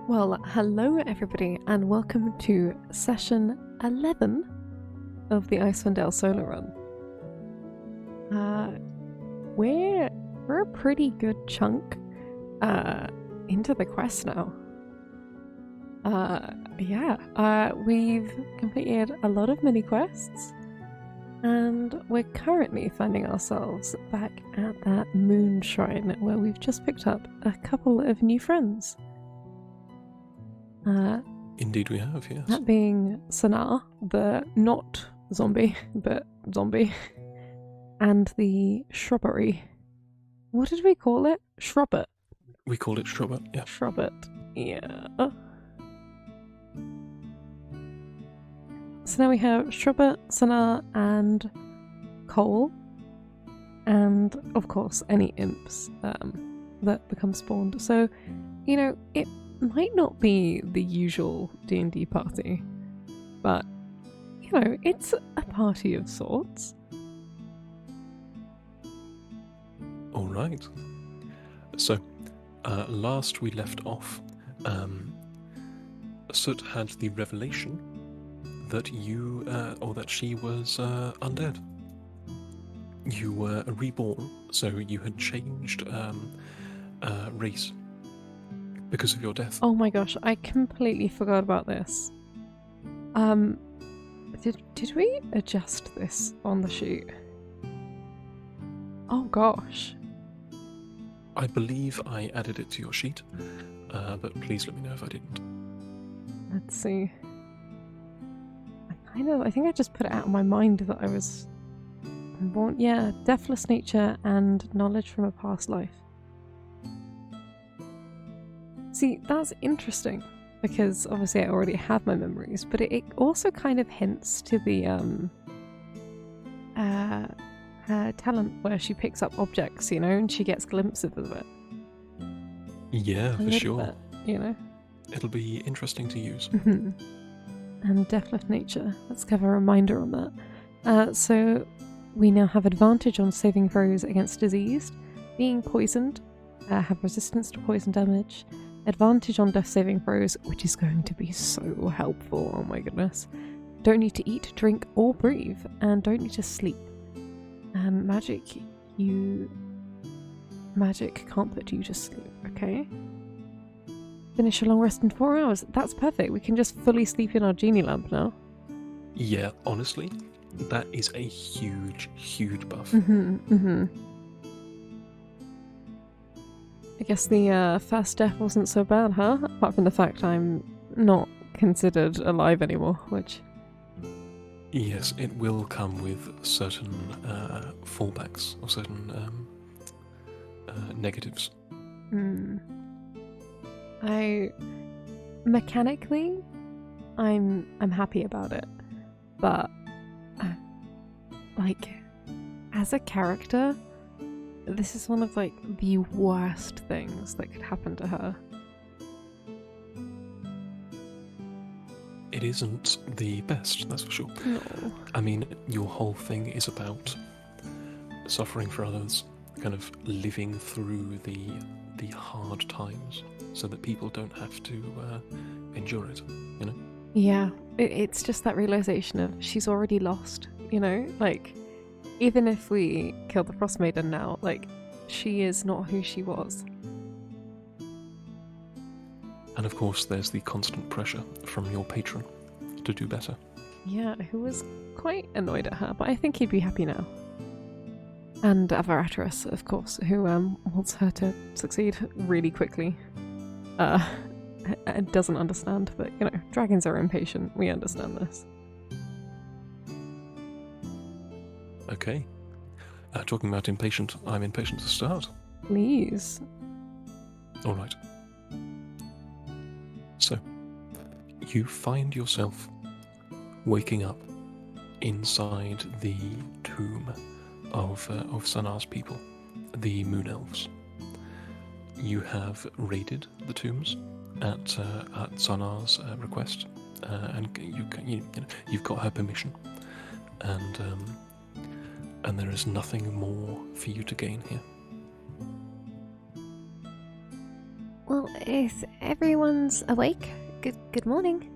Well, hello everybody, and welcome to session 11 of the Icewind Dale solo run. We're a pretty good chunk into the quest now. We've completed a lot of mini quests, and we're currently finding ourselves back at that moon shrine where we've just picked up a couple of new friends. Indeed we have, yes. That being Sanar, the not zombie, but zombie, and the shrubbery. What did we call it? Shrubbet. We called it Shrubber, yeah. Shrubbet, yeah. So now we have Shrubbet, Sanar, and Cole, and of course any imps that become spawned. So, you know, it might not be the usual D&D party, but, you know, it's a party of sorts. Alright. So, last we left off, Soot had the revelation that that she was undead. You were reborn, so you had changed race because of your death. Oh my gosh, I completely forgot about this. Did we adjust this on the sheet? Oh gosh. I believe I added it to your sheet, but please let me know if I didn't. Let's see. I think I just put it out of my mind that I was born. Yeah, deathless nature and knowledge from a past life. See, that's interesting, because obviously I already have my memories, but it also kind of hints to the her talent where she picks up objects, you know, and she gets glimpses of it. Yeah, for sure. Bit, you know? It'll be interesting to use. And deathless nature. Let's give a reminder on that. So we now have advantage on saving throws against diseased, being poisoned, have resistance to poison damage, advantage on death saving throws, which is going to be so helpful, oh my goodness. Don't need to eat, drink, or breathe, and don't need to sleep. And magic can't put you to sleep, okay? Finish a long rest in 4 hours. That's perfect. We can just fully sleep in our genie lamp now. Yeah, honestly, that is a huge, huge buff. I guess the first death wasn't so bad, huh? Apart from the fact I'm not considered alive anymore, which... Yes, it will come with certain fallbacks or certain negatives. Mechanically, I'm happy about it, but like, as a character, this is one of like the worst things that could happen to her. It isn't the best, that's for sure. No. I mean, your whole thing is about suffering for others, kind of living through the hard times so that people don't have to endure it, you know? Yeah, it's just that realization of she's already lost, you know? Like, even if we kill the Frost Maiden now, like, she is not who she was. And of course there's the constant pressure from your patron to do better. Yeah, who was quite annoyed at her, but I think he'd be happy now. And Avaraturus, of course, who wants her to succeed really quickly. Doesn't understand, but, you know, dragons are impatient. We understand this. Okay. Talking about impatient, I'm impatient to start. Please. Alright. So, you find yourself waking up inside the tomb of Sanar's people, the Moon Elves. You have raided the tombs at Sanar's request, and you've got her permission, and there is nothing more for you to gain here. Well, Is everyone's awake? Good morning.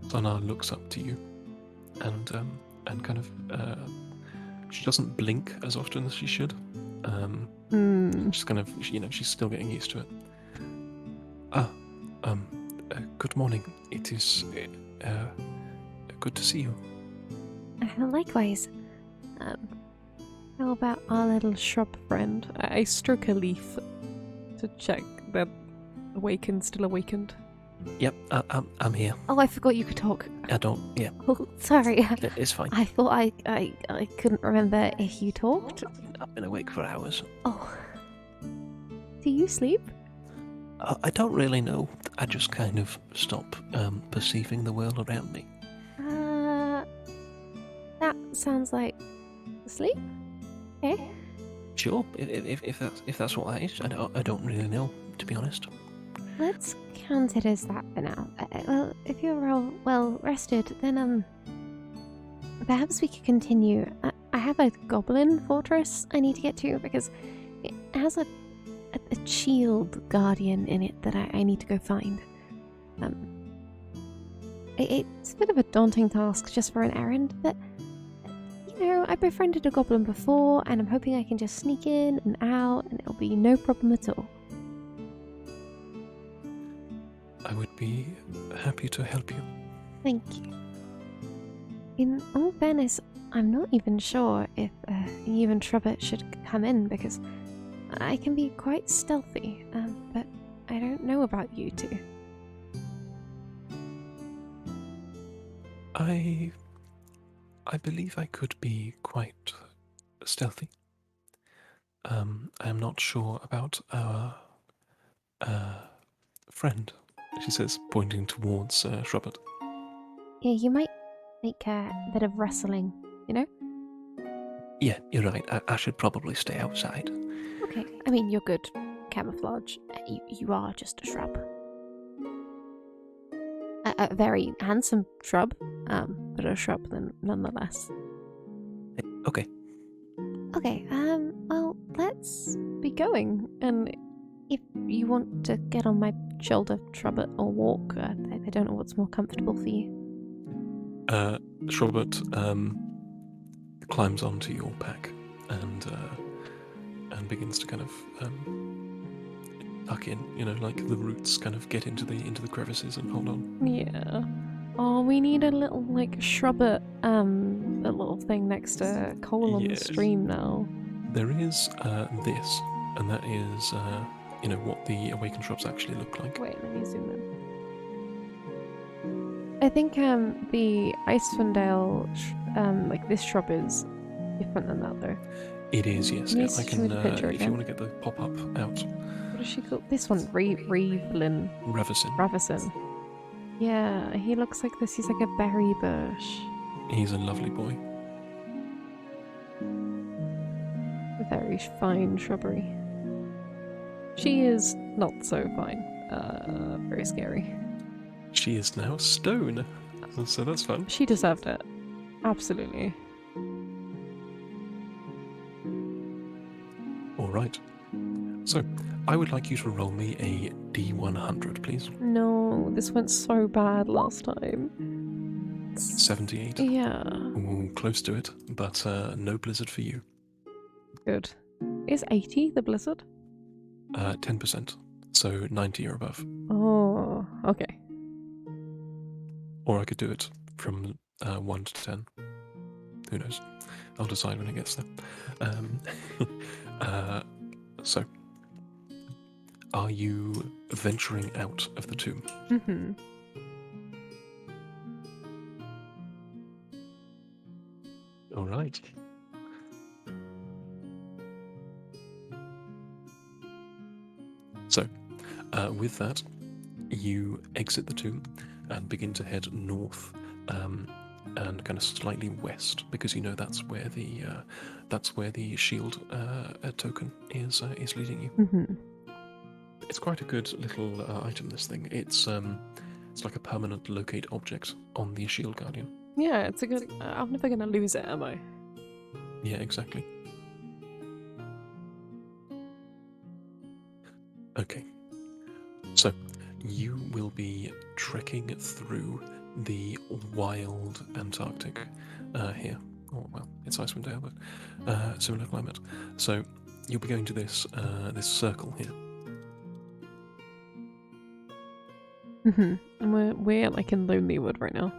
Sana looks up to you, and kind of she doesn't blink as often as she should. She's kind of she's still getting used to it. Good morning. It is good to see you. Likewise. How about our little shrub friend? I stroke a leaf to check that still awakened. Yep, I'm here. Oh, I forgot you could talk. I don't. Yeah, Oh, sorry. it's fine. I thought I couldn't remember if you talked. I've been awake for hours. Oh. Do you sleep? I don't really know. I just kind of stop perceiving the world around me. That sounds like sleep. Okay. Sure, if that's what that is, I don't really know, to be honest. Let's count it as that for now. Well, if you're all well rested, then perhaps we could continue. I have a goblin fortress I need to get to because it has a shield guardian in it that I need to go find. It's a bit of a daunting task just for an errand, but I befriended a goblin before, and I'm hoping I can just sneak in and out, and it'll be no problem at all. I would be happy to help you. Thank you. In all fairness, I'm not even sure if you and Trubbit should come in because I can be quite stealthy, but I don't know about you two. I believe I could be quite stealthy. I am not sure about our friend, she says, pointing towards Shrubert. Yeah, you might make a bit of wrestling, Yeah, you're right. I should probably stay outside. Okay, I mean, you're good camouflage. You are just a shrub. A very handsome shrub, but a shrub nonetheless. Okay. Okay, well, let's be going. And if you want to get on my shoulder, Trubbit, or walk, I don't know what's more comfortable for you. Shrubert climbs onto your pack and begins to kind of tuck in, like the roots kind of get into the crevices and hold on. Yeah. Oh, we need a little shrubber, a little thing next to Cole on the stream now. There is this, and that is what the awakened shrubs actually look like. Wait, let me zoom in. I think the Icewind Dale, this shrub is different than that though. It is, yes. Yeah, I can. If again. you want to get the pop up out. What is she called? This one, Ravlin. Ravison. Yeah, he looks like this. He's like a berry bush. He's a lovely boy. A very fine shrubbery. She is not so fine. Very scary. She is now stone, so that's fun. She deserved it. Absolutely. All right. So, I would like you to roll me a D100, please. No, this went so bad last time. 78. Yeah. Ooh, close to it, but no blizzard for you. Good. Is 80 the blizzard? 10%, so 90 or above. Oh, okay. Or I could do it from 1 to 10. Who knows? I'll decide when it gets there. So, are you venturing out of the tomb? Mm-hmm. All right. So, with that, you exit the tomb and begin to head north, and kind of slightly west, because that's where the shield token is leading you. Mm-hmm. It's quite a good little item. This thing. It's like a permanent locate object on the shield guardian. Yeah, it's a good. I'm never gonna lose it, am I? Yeah, exactly. So, you will be trekking through the wild Antarctic here. Oh, well, it's Icewind Dale, but similar climate. So, you'll be going to this this circle here. And we're like in Lonelywood right now.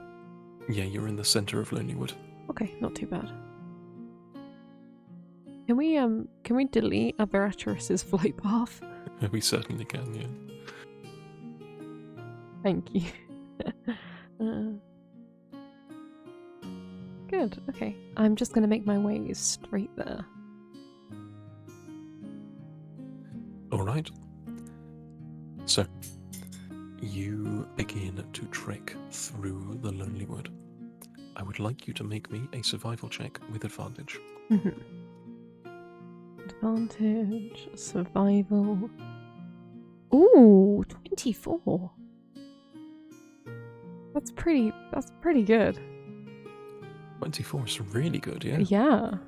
Yeah, you're in the center of Lonelywood. Okay, not too bad. Can we delete Aberraturus's flight path? We certainly can, yeah. Thank you. Good, okay. I'm just gonna make my way straight there. Alright. So, you begin to trek through the Lonelywood. I would like you to make me a survival check with advantage. Advantage, survival. Ooh, 24. That's pretty good. 24 is really good, yeah? Yeah.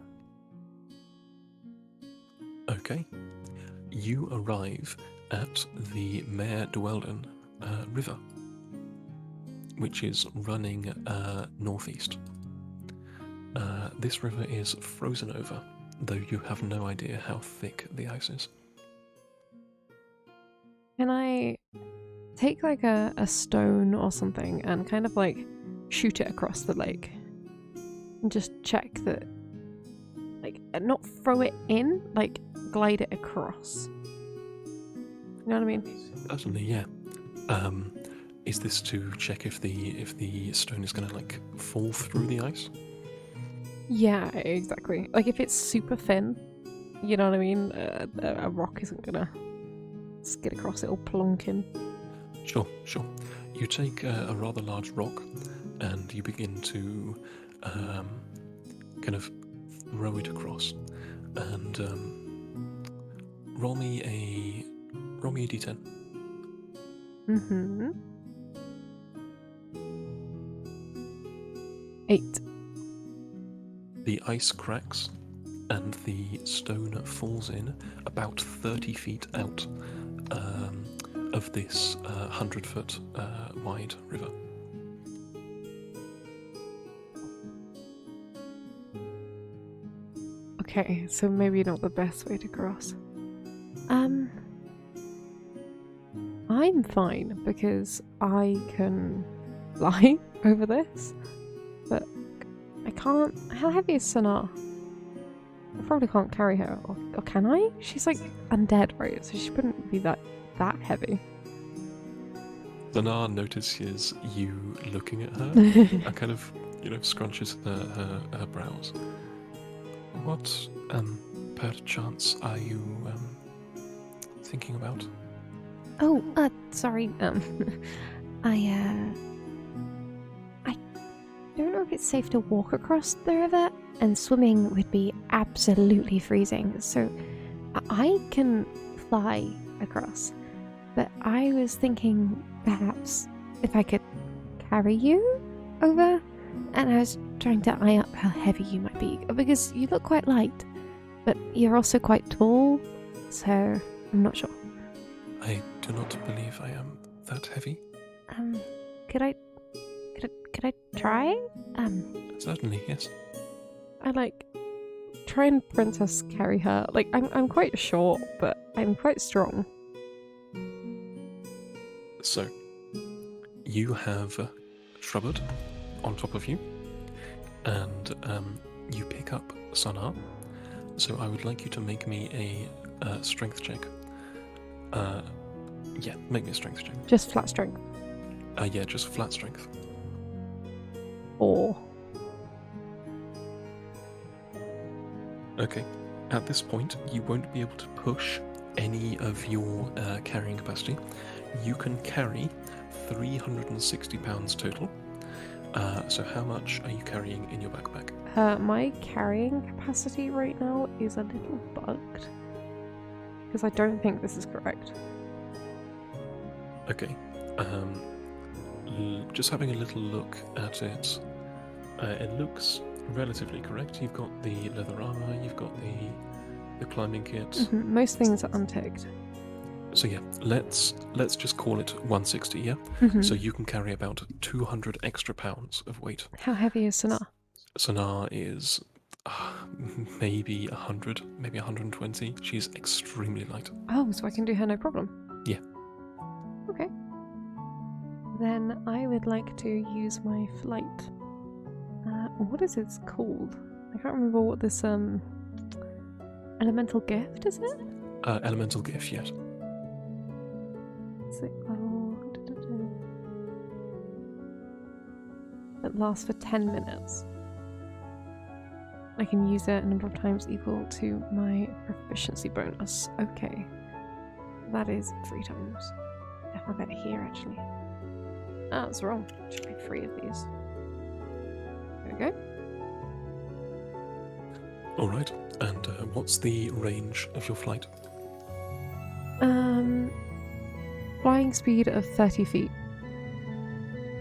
Okay. You arrive at the Mare Dwelden River, which is running northeast. This river is frozen over, though you have no idea how thick the ice is. Can I take like a stone or something and kind of like shoot it across the lake? And just check that, like, not throw it in, like glide it across. You know what I mean? Certainly, yeah. Is this to check if the stone is gonna like fall through the ice? Yeah, exactly. Like if it's super thin, you know what I mean? A rock isn't gonna skid across it or plonk in. Sure. You take a rather large rock, and you begin to kind of throw it across, and roll me a d10. Mm-hmm. 8. The ice cracks, and the stone falls in about 30 feet out of this 100-foot wide river. Okay, so maybe not the best way to cross. I'm fine because I can fly over this, but I can't. How heavy is Sonar? I probably can't carry her, or can I? She's like undead, right? So she wouldn't be that heavy. Zanar notices you looking at her and kind of, scrunches her brows. What, perchance are you, thinking about? Oh, sorry, I don't know if it's safe to walk across the river, and swimming would be absolutely freezing, so I can fly across. But I was thinking perhaps if I could carry you over, and I was trying to eye up how heavy you might be, because you look quite light, but you're also quite tall, so I'm not sure. I do not believe I am that heavy. Could I try? Certainly, yes. I try and princess carry her. Like I'm quite short, but I'm quite strong. So, you have Shrubbard on top of you, and you pick up Sonar. So I would like you to make me a strength check. Yeah, make me a strength check. Just flat strength. Yeah, just flat strength. Or Okay. At this point, you won't be able to push any of your carrying capacity. You can carry 360 pounds total. So how much are you carrying in your backpack? my carrying capacity right now is a little bugged because I don't think this is correct. Okay. Just having a little look at it, it looks relatively correct. You've got the leather armor, you've got the climbing kit. Most things are unticked. So yeah, let's just call it 160. Yeah. Mhm. So you can carry about 200 extra pounds of weight. How heavy is Sana? Sonar is maybe 100, maybe 120. She's extremely light. Oh, so I can do her no problem? Yeah. Okay. Then I would like to use my flight. What is it called? I can't remember what this elemental gift is it? Elemental gift, yes. It lasts for 10 minutes. I can use it a number of times equal to my proficiency bonus. Okay. That is 3 times. Definitely better here, actually. Ah, that's wrong. Should be 3 of these. There we go. Alright, and what's the range of your flight? Flying speed of 30 feet.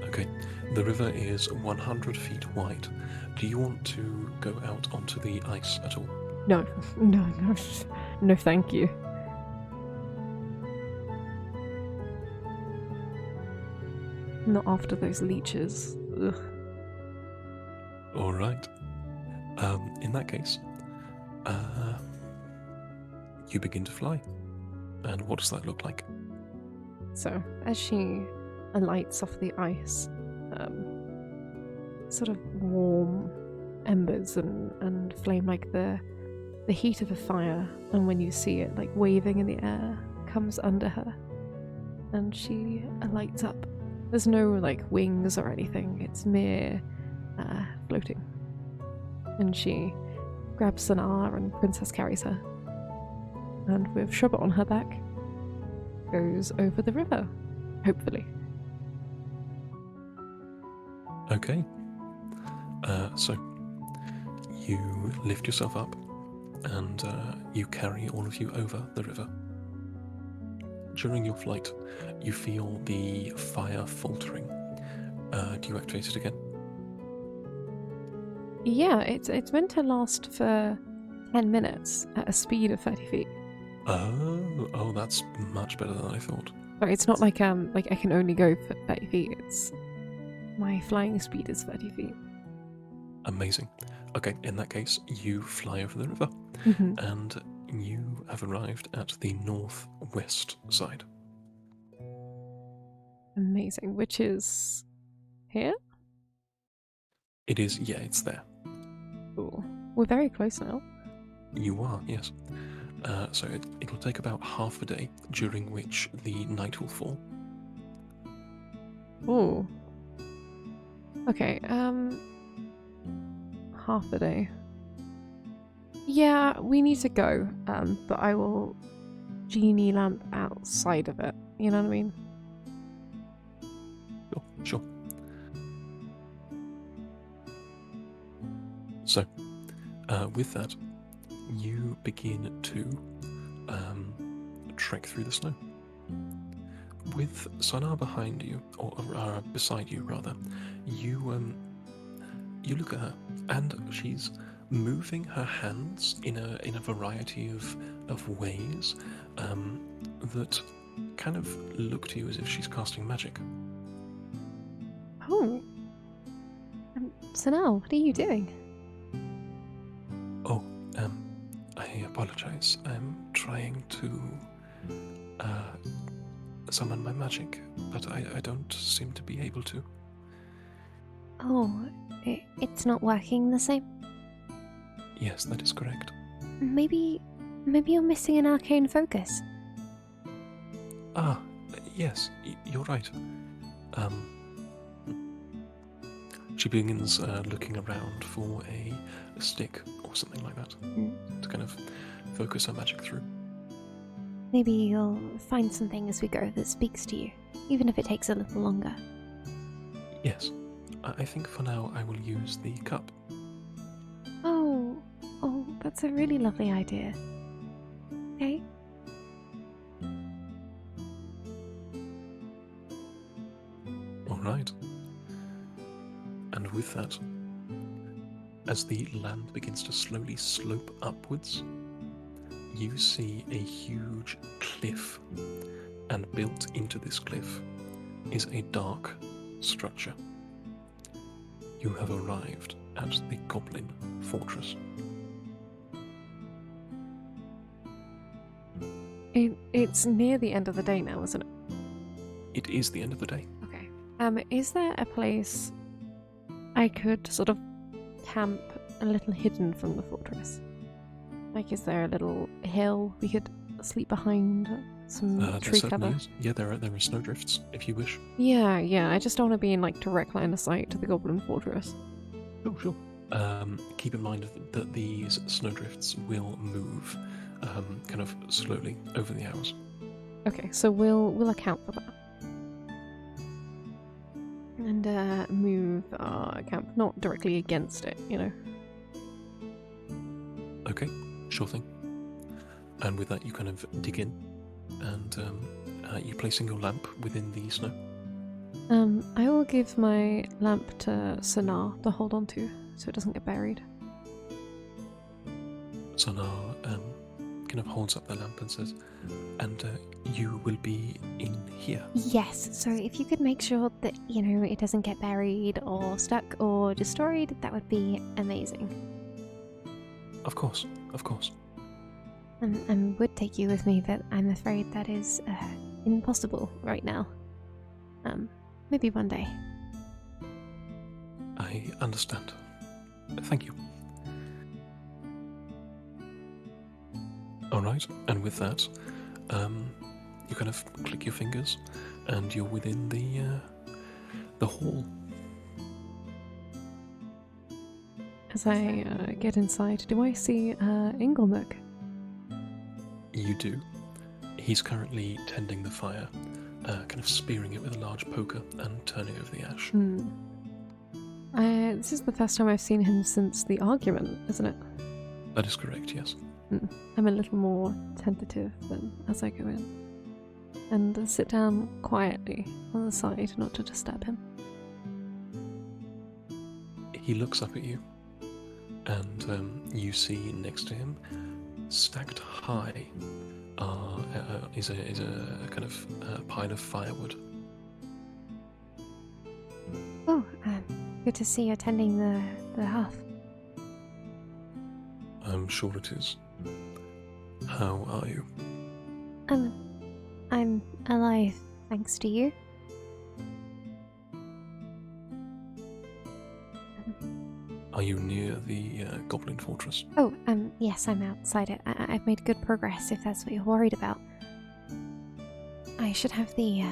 Okay, the river is 100 feet wide. Do you want to go out onto the ice at all? No, no, thank you. Not after those leeches. Ugh. Alright. In that case, you begin to fly. And what does that look like? So, as she alights off the ice, sort of warm embers and flame like the heat of a fire, and when you see it like waving in the air, comes under her, and she alights up. There's no like wings or anything, it's mere floating. And she grabs Sanar and Princess carries her. And with Shrubber on her back, goes over the river, hopefully. Okay. So you lift yourself up and you carry all of you over the river. During your flight, you feel the fire faltering. Do you activate it again? Yeah, it's meant to last for 10 minutes at a speed of 30 feet. Oh, that's much better than I thought. But it's not like I can only go for 30 feet. It's my flying speed is 30 feet. Amazing. Okay, in that case, you fly over the river, and you have arrived at the northwest side. Amazing. Which is here? It is, yeah, it's there. Cool. We're very close now. You are, yes. So it'll take about half a day, during which the night will fall. Ooh. Okay, half a day. Yeah, we need to go, but I will genie lamp outside of it. You know what I mean? Sure. So, with that, you begin to trek through the snow. With Sanar behind you, or beside you rather, you look at her, and she's moving her hands in a variety of ways that kind of look to you as if she's casting magic. Oh. So now, what are you doing? Oh, I apologize. I'm trying to summon my magic, but I don't seem to be able to. Oh, it's not working the same? Yes, that is correct. Maybe you're missing an arcane focus. Ah, yes, you're right. She begins looking around for a stick or something like that to kind of focus her magic through. Maybe you'll find something as we go that speaks to you, even if it takes a little longer. Yes, I think for now I will use the cup. Oh, that's a really lovely idea. Okay. All right. And with that, as the land begins to slowly slope upwards, you see a huge cliff, and built into this cliff is a dark structure. You have arrived at the Goblin Fortress. It's near the end of the day now, isn't it? It is the end of the day. Okay. Is there a place I could sort of camp a little hidden from the fortress? Like, is there a little hill we could sleep behind? Some There tree certainly cover? is. Yeah, there are snowdrifts, if you wish. Yeah, I just don't want to be in like direct line of sight to the Goblin Fortress. Sure. Keep in mind that these snowdrifts will move kind of slowly over the hours. Okay, so we'll account for that. And move our camp not directly against it, you know. Okay, sure thing. And with that, you kind of dig in, and you're placing your lamp within the snow. I will give my lamp to Sonar to hold on to so it doesn't get buried. Sonar kind of holds up the lamp and says, and you will be in here. Yes, so if you could make sure that, it doesn't get buried or stuck or destroyed, that would be amazing. Of course. And would take you with me, but I'm afraid that is impossible right now. Maybe one day. I understand. Thank you. Alright, and with that, you kind of click your fingers and you're within the hall. As I get inside, do I see Inglemook? You do. He's currently tending the fire, kind of spearing it with a large poker and turning over the ash. This is the first time I've seen him since the argument, isn't it? That is correct, yes. I'm a little more tentative than as I go in. And sit down quietly on the side, not to disturb him. He looks up at you, and you see next to him, stacked high, is a kind of pile of firewood. Oh, good to see you attending the hearth. I'm sure it is. How are you? I'm alive, thanks to you. Are you near the Goblin Fortress? Oh, yes, I'm outside it. I've made good progress, if that's what you're worried about. I should have the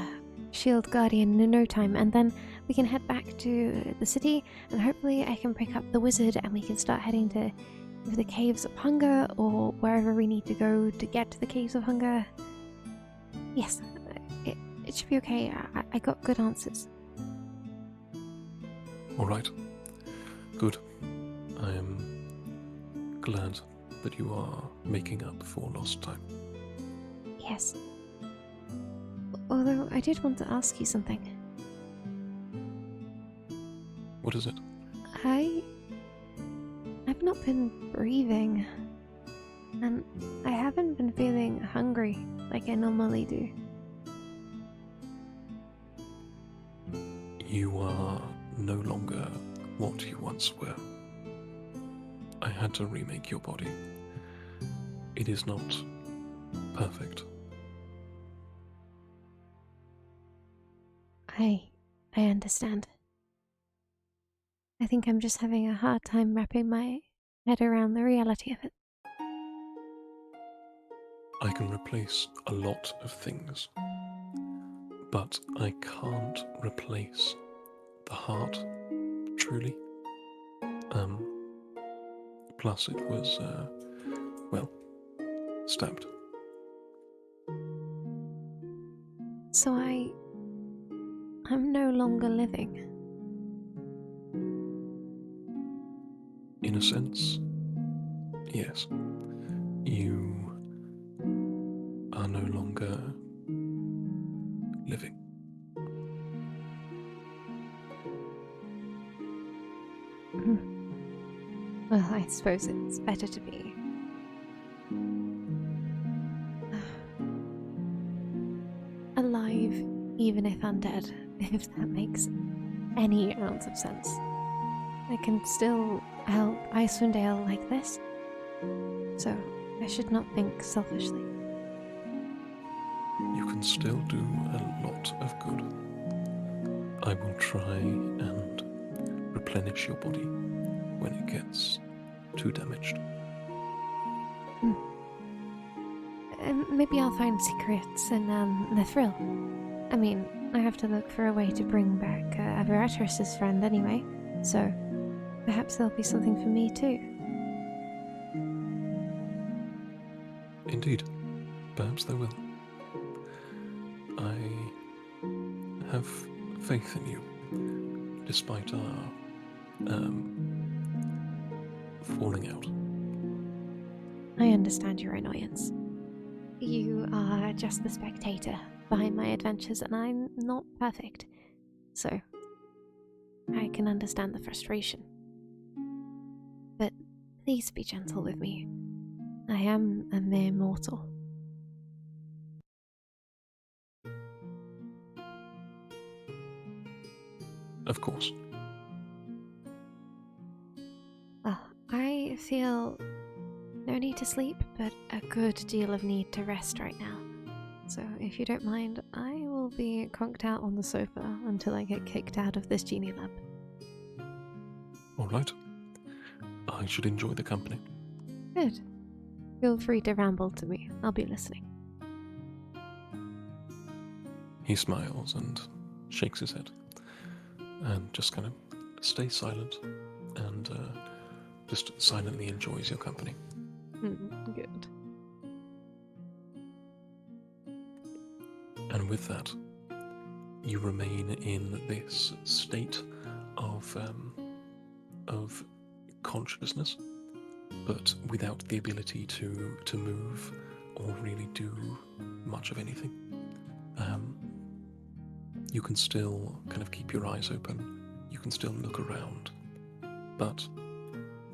Shield Guardian in no time, and then we can head back to the city, and hopefully I can pick up the wizard, and we can start heading to the Caves of Hunger, or wherever we need to go to get to the Caves of Hunger. Yes, it should be okay. I got good answers. Alright. Good. I am glad that you are making up for lost time. Yes. Although I did want to ask you something. What is it? I've not been breathing, and I haven't been feeling hungry like I normally do. You are no longer what you once were. I had to remake your body. It is not perfect. I understand. I think I'm just having a hard time wrapping my head around the reality of it. I can replace a lot of things, but I can't replace the heart, truly. Plus it was, stabbed. So I'm no longer living. In a sense, yes. You are no longer living. Well, I suppose it's better to be. even if undead, if that makes any ounce of sense. I can still help Icewind Dale like this, so I should not think selfishly. You can still do a lot of good. I will try and replenish your body when it gets too damaged. Maybe I'll find secrets in the thrill. I mean, I have to look for a way to bring back Averatrix's friend anyway, so perhaps there'll be something for me too. Indeed, perhaps there will. I have faith in you, despite our falling out. I understand your annoyance. You are just the spectator behind my adventures, and I'm not perfect, so I can understand the frustration. But please be gentle with me. I am a mere mortal. Of course. Well, I feel no need to sleep, but a good deal of need to rest right now. So if you don't mind, I will be conked out on the sofa until I get kicked out of this genie lab. All right. I should enjoy the company. Good. Feel free to ramble to me. I'll be listening. He smiles and shakes his head and just kind of stays silent and just silently enjoys your company. Good. And with that, you remain in this state of consciousness, but without the ability to move or really do much of anything. You can still kind of keep your eyes open. You can still look around, but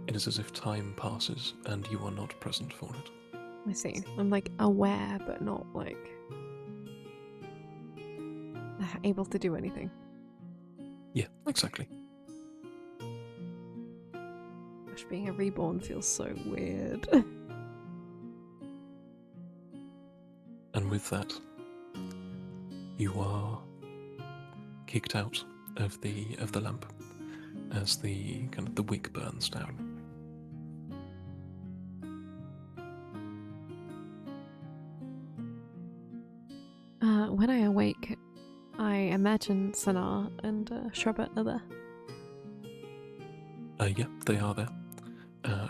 it is as if time passes and you are not present for it. I see. I'm like aware, but not like able to do anything. Yeah, exactly. Gosh, being a reborn feels so weird. And with that, you are kicked out of the lamp as the kind of the wick burns down. When I awake, I imagine Sanar and Shrubert are there. Yeah, they are there.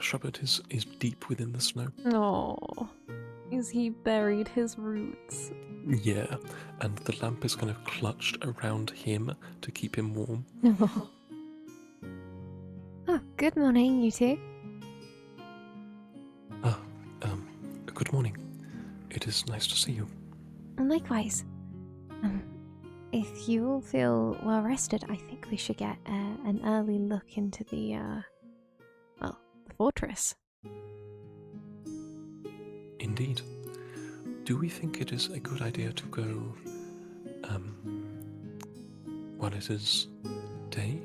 Shrubert is deep within the snow. Oh, is he buried his roots? Yeah, and the lamp is kind of clutched around him to keep him warm. Oh, good morning, you two. Good morning. It is nice to see you. Likewise. If you all feel well rested, I think we should get an early look into the fortress. Indeed. Do we think it is a good idea to go, while it is day?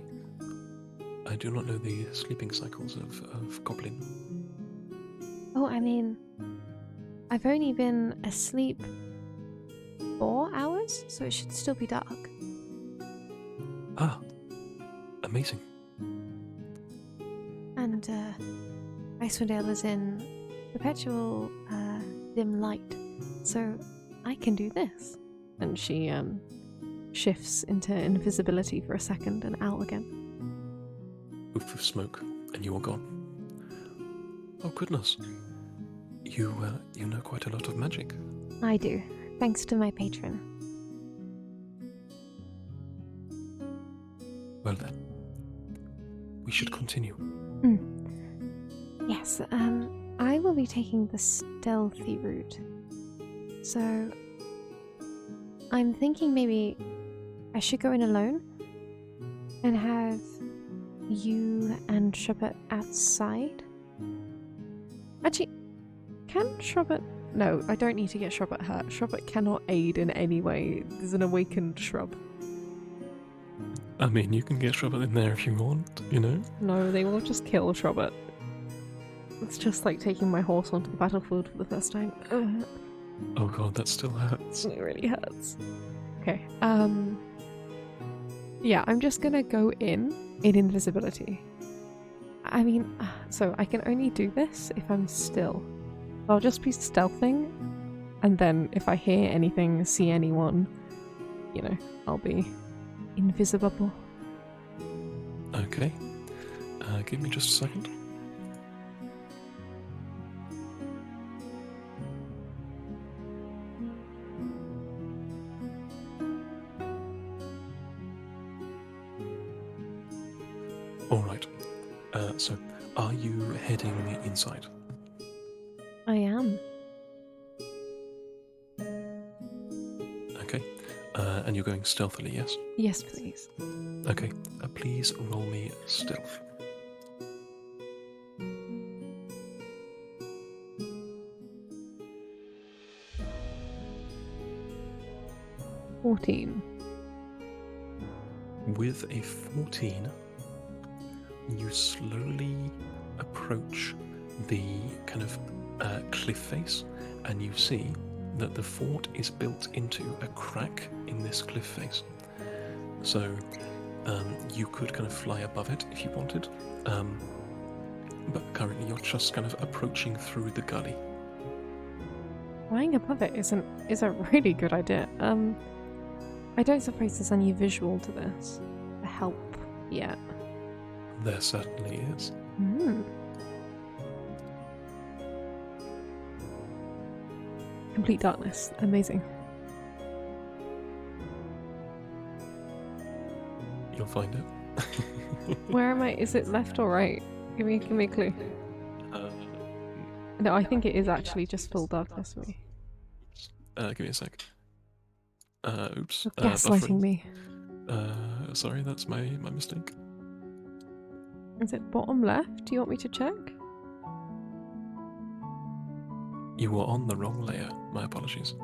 I do not know the sleeping cycles of Goblin. Oh, I mean, I've only been asleep 4 hours, so it should still be dark. Ah, amazing. And Icewind Dale is in perpetual dim light, so I can do this. And she shifts into invisibility for a second and out again. Whiff of smoke, and you are gone. Oh goodness. You know quite a lot of magic. I do, thanks to my patron. Well then, we should continue. Yes, I will be taking the stealthy route. So, I'm thinking maybe I should go in alone and have you and Shrubert outside. Actually, can Shrubert No, I don't need to get Shrobbit hurt. Shrobbit cannot aid in any way. There's an awakened shrub. I mean, you can get Shrobbit in there if you want, you know? No, they will just kill Shrobbit. It's just like taking my horse onto the battlefield for the first time. Ugh, Oh god, that still hurts. it really hurts. Okay, yeah, I'm just gonna go in invisibility. I mean, so I can only do this if I'm still. I'll just be stealthing, and then if I hear anything, see anyone, you know, I'll be invisible. Okay. Give me just a second. Alright. So, are you heading inside? I am. Okay. And you're going stealthily, yes? Yes, please. Okay. Please roll me stealth. $14. With a 14, you slowly approach the kind of cliff face, and you see that the fort is built into a crack in this cliff face. So you could kind of fly above it if you wanted, but currently you're just kind of approaching through the gully. Flying above it is a really good idea. I don't suppose there's any visual to this to help yet. There certainly is. Complete darkness. Amazing. You'll find it. Where am I? Is it left or right? Give me a clue. No, I think it is actually just full darkness for me. Give me a sec. Oops. You're gaslighting buffering. me. Sorry, that's my mistake. Is it bottom left? Do you want me to check? You were on the wrong layer. My apologies.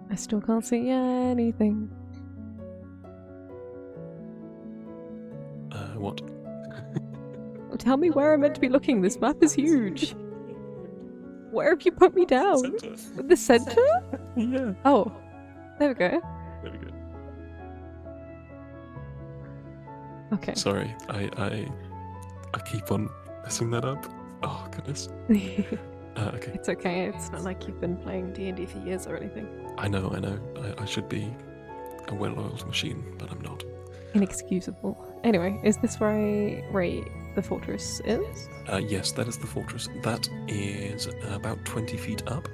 I still can't see anything. What? Tell me where I'm meant to be looking. This map is huge. Where have you put me down? Center. The center? Yeah. Oh, there we go. There we go. Okay. Sorry, I keep on messing that up. Oh goodness. Okay. It's okay. It's not like you've been playing D&D for years or anything. I know. I should be a well-oiled machine, but I'm not. Inexcusable. Anyway, is this where the fortress is? Yes, that is the fortress. That is about 20 feet up,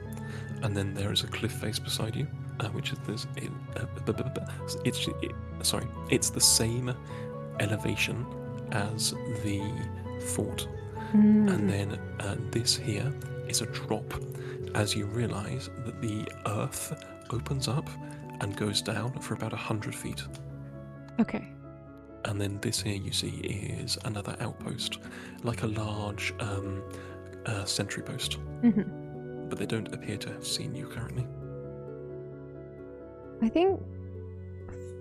and then there is a cliff face beside you, which is this. It's the same elevation as the fort, and then this here is a drop as you realise that the earth opens up and goes down for about 100 feet. Okay. And then this here you see is another outpost, like a large sentry post. Mm-hmm. But they don't appear to have seen you currently. I think.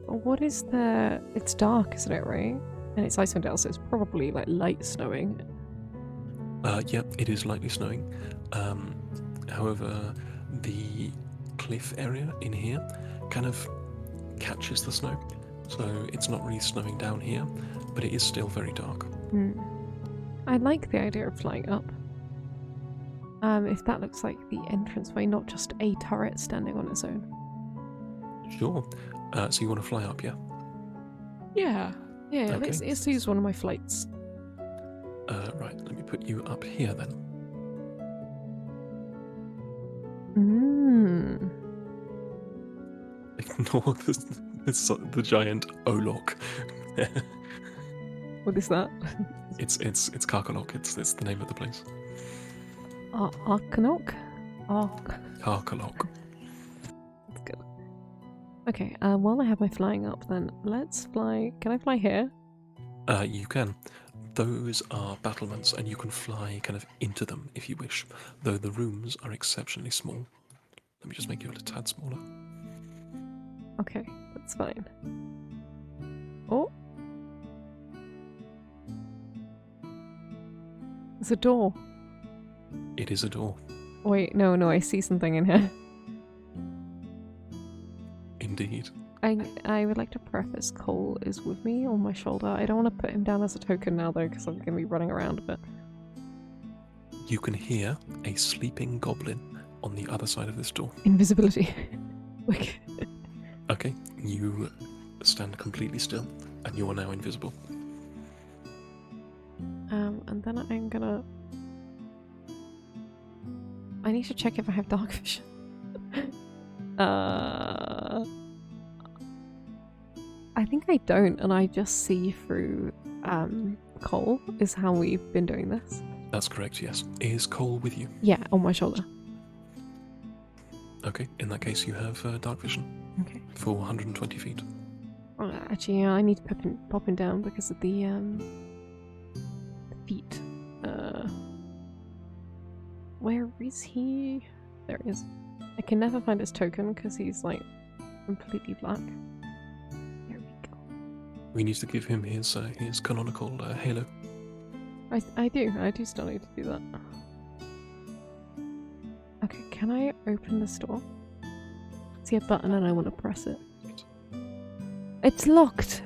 What is the? It's dark, isn't it? Right? And it's Icewind Dale, so it's probably like light snowing. Yep, it is lightly snowing. However, the cliff area in here kind of catches the snow. So it's not really snowing down here, but it is still very dark. I like the idea of flying up. If that looks like the entranceway, not just a turret standing on its own. Sure. So you want to fly up, yeah? Yeah. Yeah, Okay. let's use one of my flights. Right, let me put you up here then. Ignore the giant Olok. What is that? It's Karkalok. It's the name of the place. Arkanok? Karkalok. That's good. Okay, while I have my flying up then, let's fly. Can I fly here? You can. those are battlements, and you can fly kind of into them if you wish, though the rooms are exceptionally small. Let me just make you a tad smaller. Okay, that's fine. Oh! There's a door. It is a door. Wait, no, I see something in here. Indeed. I would like to preface Cole is with me on my shoulder. I don't want to put him down as a token now though, because I'm going to be running around a bit. You can hear a sleeping goblin on the other side of this door. Invisibility. Wicked. Okay, you stand completely still, and you are now invisible. And then I'm gonna... I need to check if I have dark vision. I think I don't, and I just see through Cole, is how we've been doing this. That's correct, yes. Is Cole with you? Yeah, on my shoulder. Okay, in that case you have dark vision. Okay. For 120 feet. Actually, I need to pop him down because of the feet. Where is he? There he is. I can never find his token because he's like completely black. There we go. We need to give him his canonical halo. I do still need to do that. Okay, can I open this door? See a button and I want to press it. It's locked!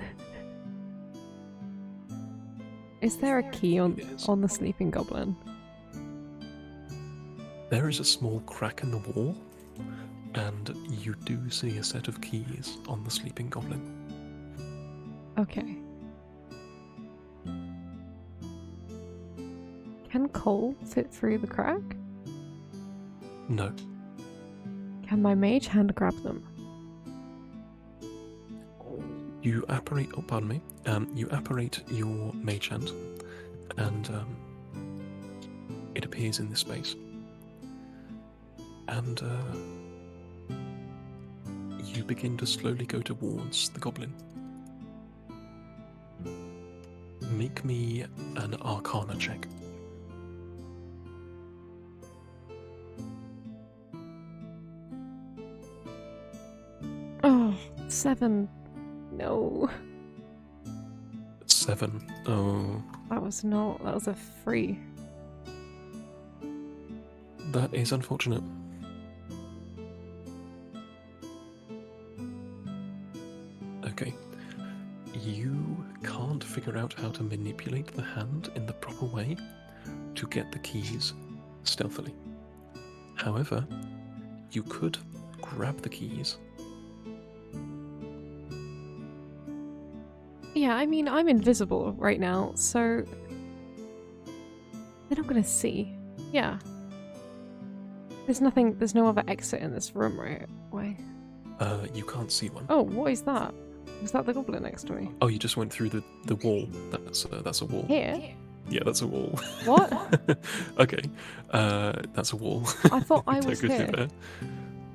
Is there a key on the sleeping goblin? There is a small crack in the wall, and you do see a set of keys on the sleeping goblin. Okay. Can Cole fit through the crack? No. Can my mage hand grab them? You apparate, oh pardon me, you apparate your mage hand, and it appears in this space. And you begin to slowly go towards the goblin. Make me an Arcana check. Oh, 7. No. 7. Oh. That was a 3. That is unfortunate. Okay. You can't figure out how to manipulate the hand in the proper way to get the keys stealthily. However, you could grab the keys. Yeah, I mean, I'm invisible right now, so they're not gonna see. Yeah. There's no other exit in this room, right? Why? You can't see one. Oh, what is that? Is that the goblin next to me? Oh, you just went through the wall. That's a wall. Here? Yeah, that's a wall. What? Okay, that's a wall. I thought I Don't was go through here. there.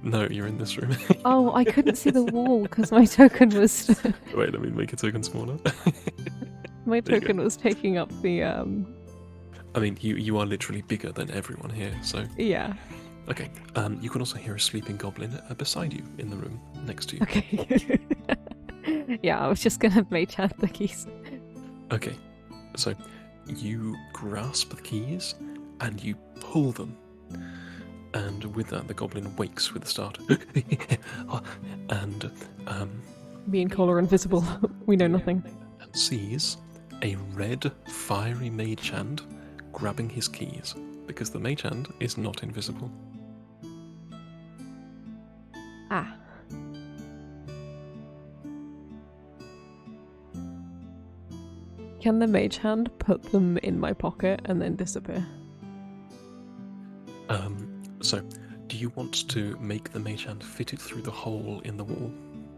No, you're in this room. Oh, I couldn't see the wall because my token was... Wait, let me make a token smaller. my There you token was taking up the, I mean, you are literally bigger than everyone here, so... Yeah. Okay, you can also hear a sleeping goblin beside you in the room next to you. Okay. Yeah, I was just gonna mage hand the keys. Okay, so you grasp the keys and you pull them. And with that, the goblin wakes with a start. And Me and Cole are invisible. We know nothing. and sees a red, fiery mage hand grabbing his keys, because the mage hand is not invisible. Ah. Can the mage hand put them in my pocket and then disappear? So, do you want to make the mage hand fit it through the hole in the wall?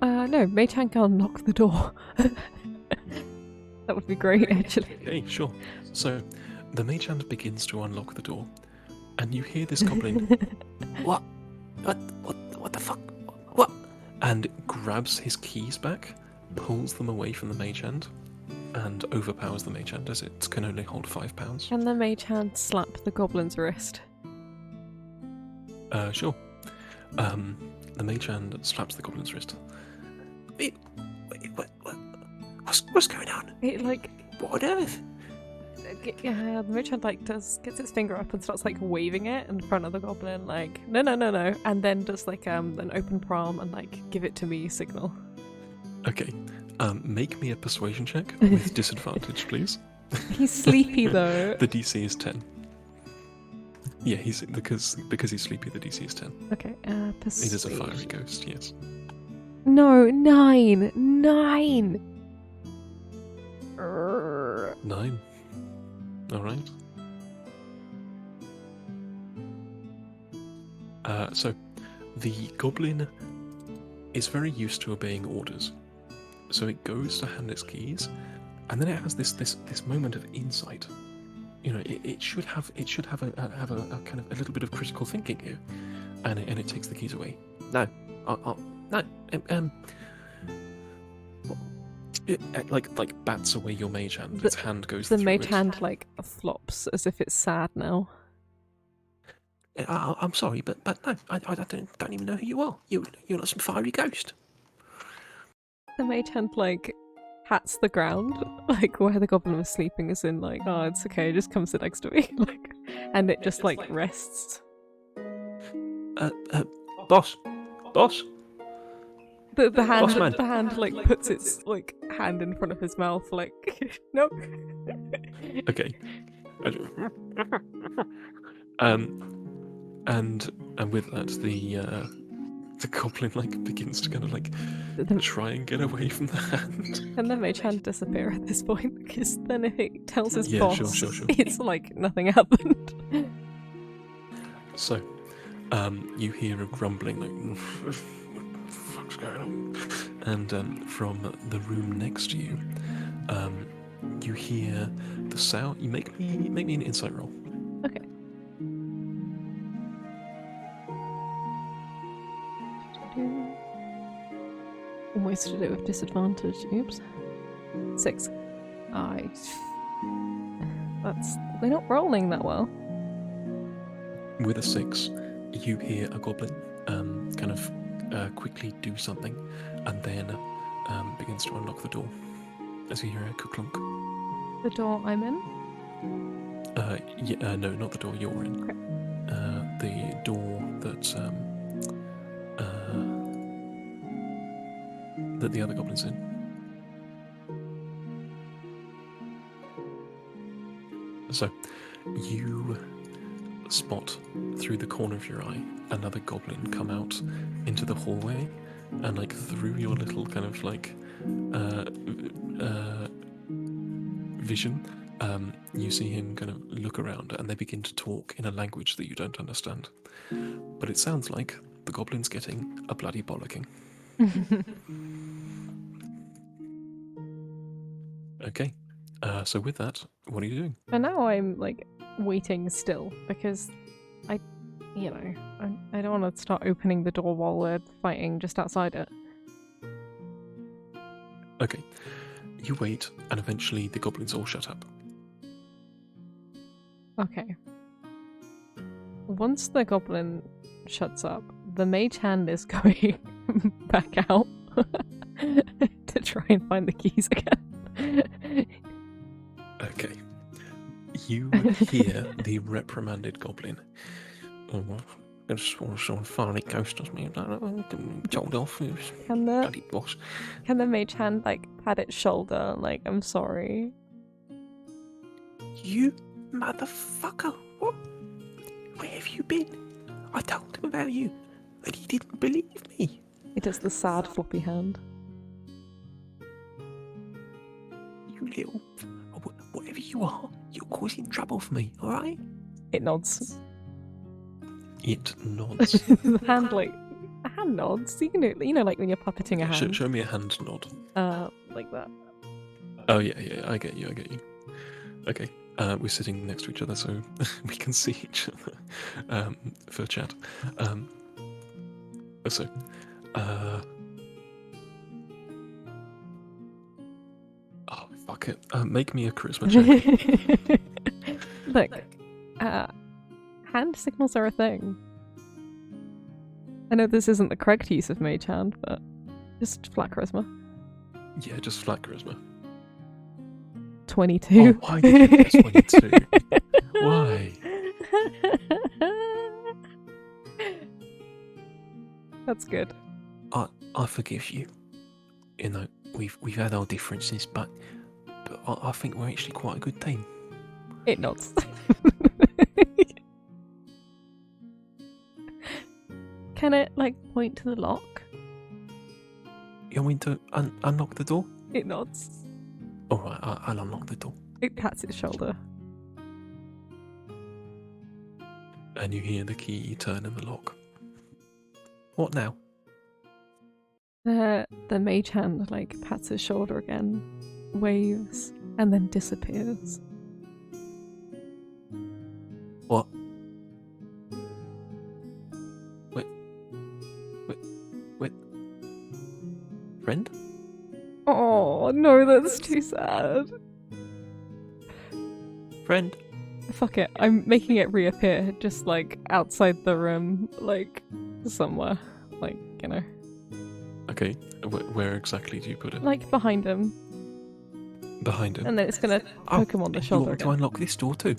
No, mage hand can unlock the door. That would be great, actually. Okay, sure. So, the mage hand begins to unlock the door, and you hear this goblin, what? What the fuck? What? And grabs his keys back, pulls them away from the mage hand, and overpowers the mage hand as it can only hold 5 pounds. Can the mage hand slap the goblin's wrist? Sure. The mage hand slaps the goblin's wrist. What's going on? It like What on earth? the mage hand like gets its finger up and starts like waving it in front of the goblin, like no, and then does like an open palm and like give it to me signal. Okay. Make me a persuasion check with disadvantage, please. He's sleepy though. The DC is 10. Yeah, he's because he's sleepy. The DC is 10. Okay, It is a persuasion. fiery ghost. Yes. No, 9. 9. All right. So, the goblin is very used to obeying orders, so it goes to hand its keys, and then it has this moment of insight. You know, it should have a kind of a little bit of critical thinking here, and it takes the keys away. No, no, like bats away your mage hand. Its hand goes The through mage it. hand like flops as if it's sad now. I'm sorry, but no, I don't even know who you are. You're like some fiery ghost. The mage hand like pats the ground, like where the goblin was sleeping, as in like, oh, it's okay, just come sit next to me, like, and it just like rests. Boss. The hand, Boss man. the hand like puts its like hand in front of his mouth, like, no. Okay. And with that, the goblin like begins to kind of like try and get away from the hand. And the mage hand disappear at this point, because then if it tells his Yeah, boss, sure. it's like nothing happened. So, you hear a grumbling like, what the fuck's going on? And from the room next to you, you hear the sound. You make me an insight roll. Okay. Almost did it with disadvantage. Oops. 6. We're not rolling that well. With a 6, you hear a goblin kind of quickly do something, and then begins to unlock the door. As you hear a ka-clunk. The door I'm in? No, not the door you're in. Okay. The door that the other goblin's in. So, you spot through the corner of your eye another goblin come out into the hallway, and like through your little kind of like vision, you see him kind of look around, and they begin to talk in a language that you don't understand. But it sounds like the goblin's getting a bloody bollocking. Okay. So with that, what are you doing? And now I'm like waiting still, because I don't want to start opening the door while we're fighting just outside it. Okay. You wait, and eventually the goblins all shut up. Okay. Once the goblin shuts up, the mage hand is going back out to try and find the keys again. Okay. You hear the reprimanded goblin. Oh, I just want to finally ghost us, me. Told off. Can Bloody boss. the mage hand like pat its shoulder, like, I'm sorry? You motherfucker! What? Where have you been? I told him about you, and he didn't believe me. It does the sad floppy hand. You little... Whatever you are, you're causing trouble for me, alright? It nods. It nods. The hand like a hand nods. You know, like when you're puppeting a hand. Show me a hand nod. Like that. Oh, yeah, I get you. Okay, we're sitting next to each other, so we can see each other for chat. Oh, Fuck it. Make me a charisma check. Look, hand signals are a thing. I know this isn't the correct use of mage hand, but just flat charisma. Yeah, just flat charisma. 22. Oh, why did you guess 22? Why? That's good. I forgive you. You know, we've had our differences, but I think we're actually quite a good team. It nods. Can it, like, point to the lock? You want me to unlock the door? It nods. Alright, I'll unlock the door. It pats its shoulder. And you hear the key turn in the lock. What now? The mage hand, like, pats his shoulder again, waves, and then disappears. What? Wait. Friend? Oh, no, that's too sad. Friend? Fuck it, I'm making it reappear, just, like, outside the room, like, somewhere. Like, you know. Okay, where exactly do you put it? Like, behind him. Behind him. And then it's gonna poke him on the shoulder You want again. to unlock this door too?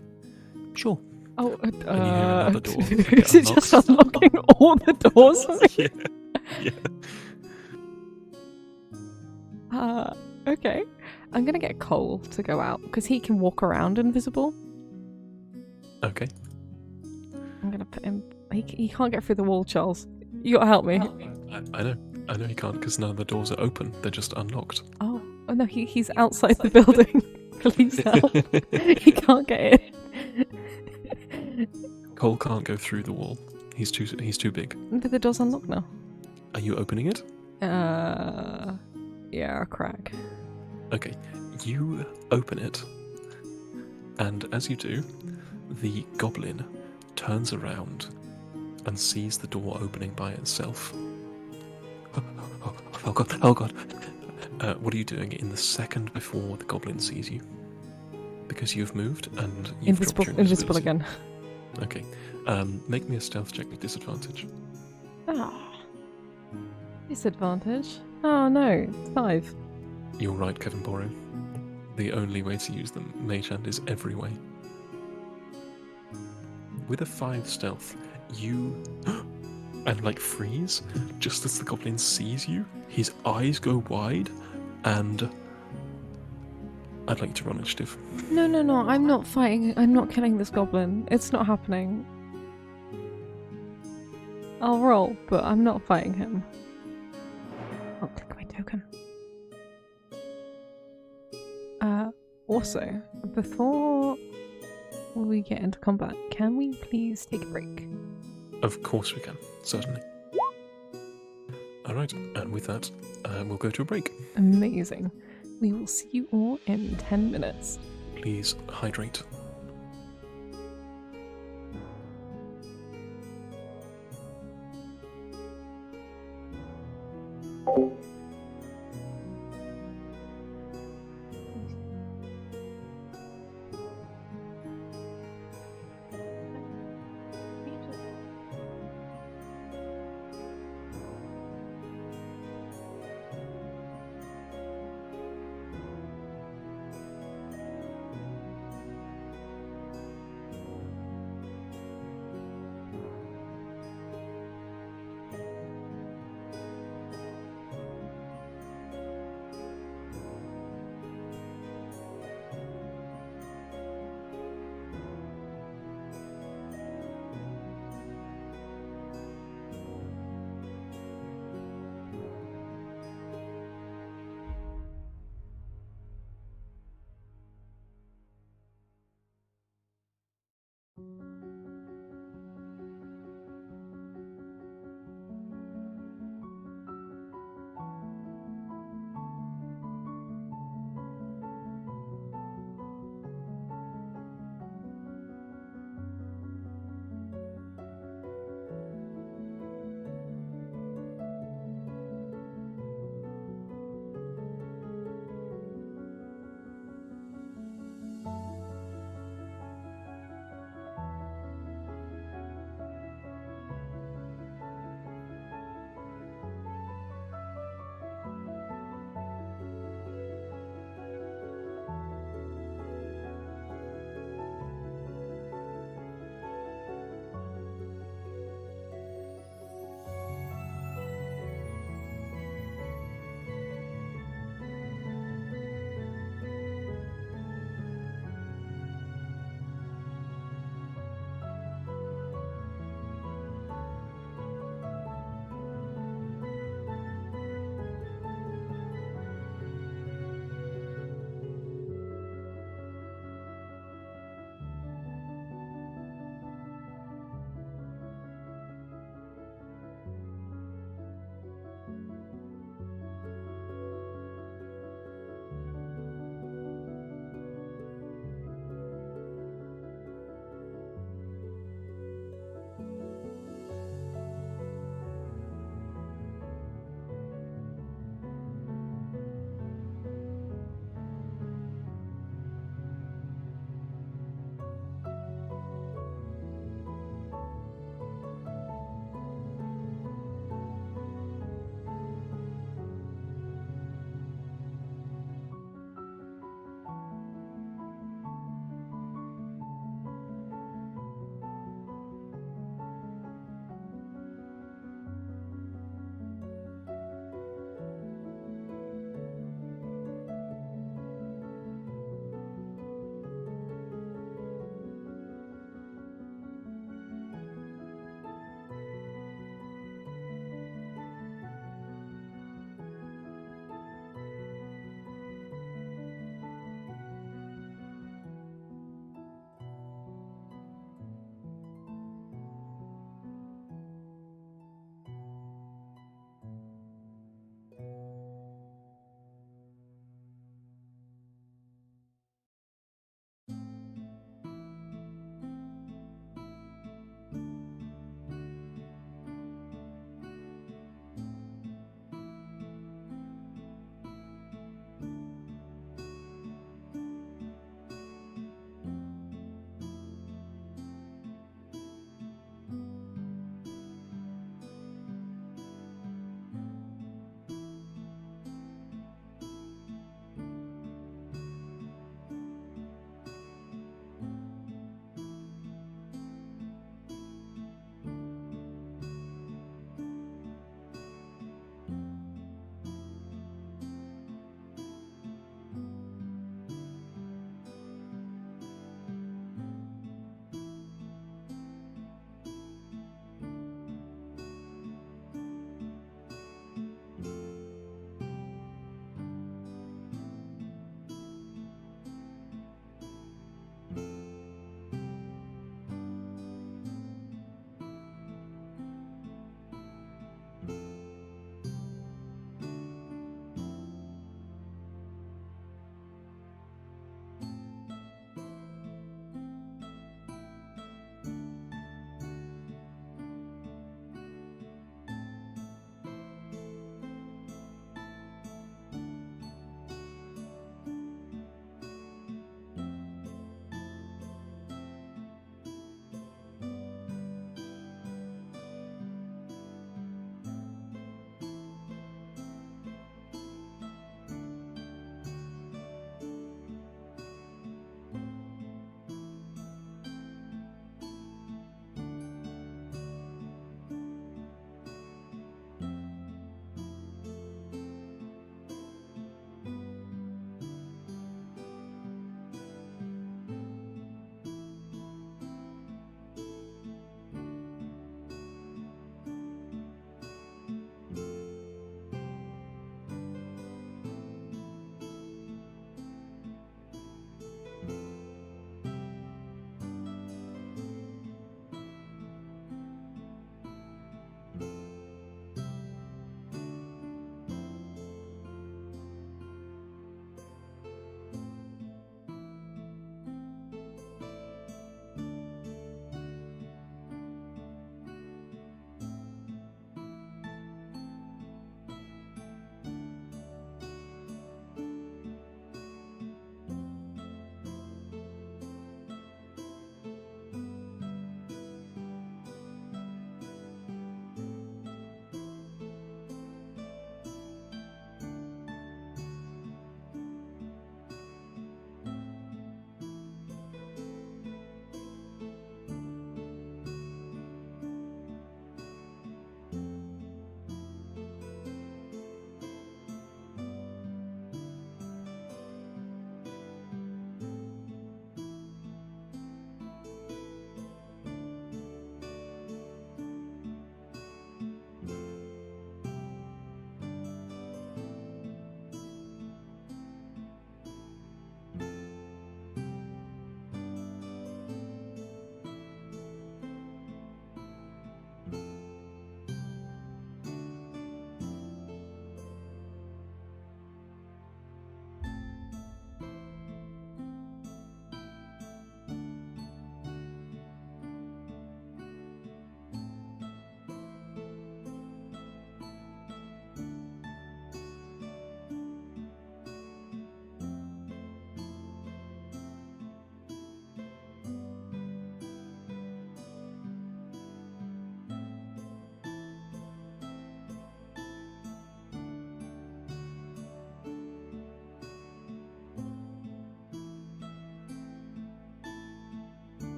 Sure. Oh, And you hear another door is it just unlocking all the doors for me? Yeah. Okay. I'm gonna get Cole to go out, because he can walk around invisible. Okay. I'm gonna put him... He can't get through the wall, Charles. You gotta help me. I know he can't because none of the doors are open. They're just unlocked. Oh no, he's outside the building. Please help. He can't get in. Cole can't go through the wall. He's too big. But the door's unlocked now. Are you opening it? Yeah, crack. Okay. You open it, and as you do, the goblin turns around and sees the door opening by itself. Oh god! Oh god! What are you doing in the second before the goblin sees you? Because you've moved and you've dropped your Invisible invisibility. again. Okay. Make me a stealth check with disadvantage. Disadvantage. Oh no, 5. You're right, Kevin Borrow. The only way to use the mage hand is every way. With a 5 stealth, you and like freeze just as the goblin sees you. His eyes go wide, and I'd like to run initiative. No, I'm not fighting. I'm not killing this goblin. It's not happening. I'll roll, but I'm not fighting him. I'll click my token. Also, before we get into combat, can we please take a break? Of course we can, certainly. Alright, and with that, we'll go to a break. Amazing. We will see you all in 10 minutes. Please hydrate.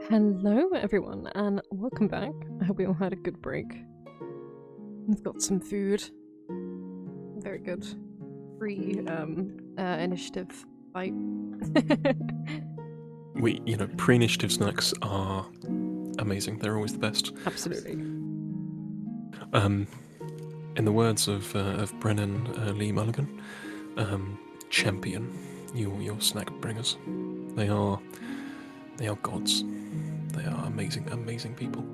Hello, everyone, and welcome back. I hope we all had a good break. We've got some food. Very good. Free initiative fight. Pre-initiative snacks are amazing. They're always the best. Absolutely. In the words of Brennan Lee Mulligan, champion your snack bringers. They are gods. They are amazing people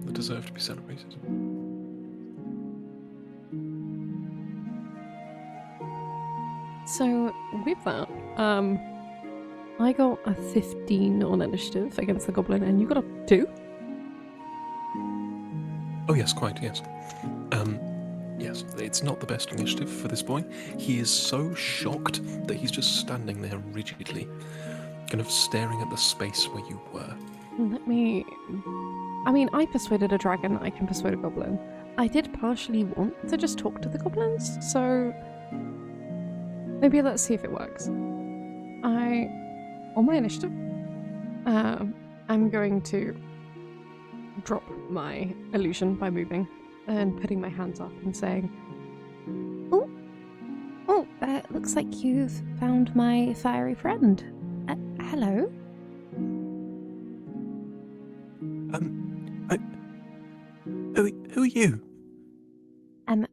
that deserve to be celebrated. So with that, I got a 15 on initiative against the goblin, and you got a 2. Oh yes, quite yes. Yes, it's not the best initiative for this boy. He is so shocked that he's just standing there rigidly, kind of staring at the space where you were. I persuaded a dragon, I can persuade a goblin. I did partially want to just talk to the goblins, so maybe let's see if it works. On my initiative, I'm going to drop my illusion by moving and putting my hands up and saying, Looks like you've found my fiery friend. Hello? Who are you?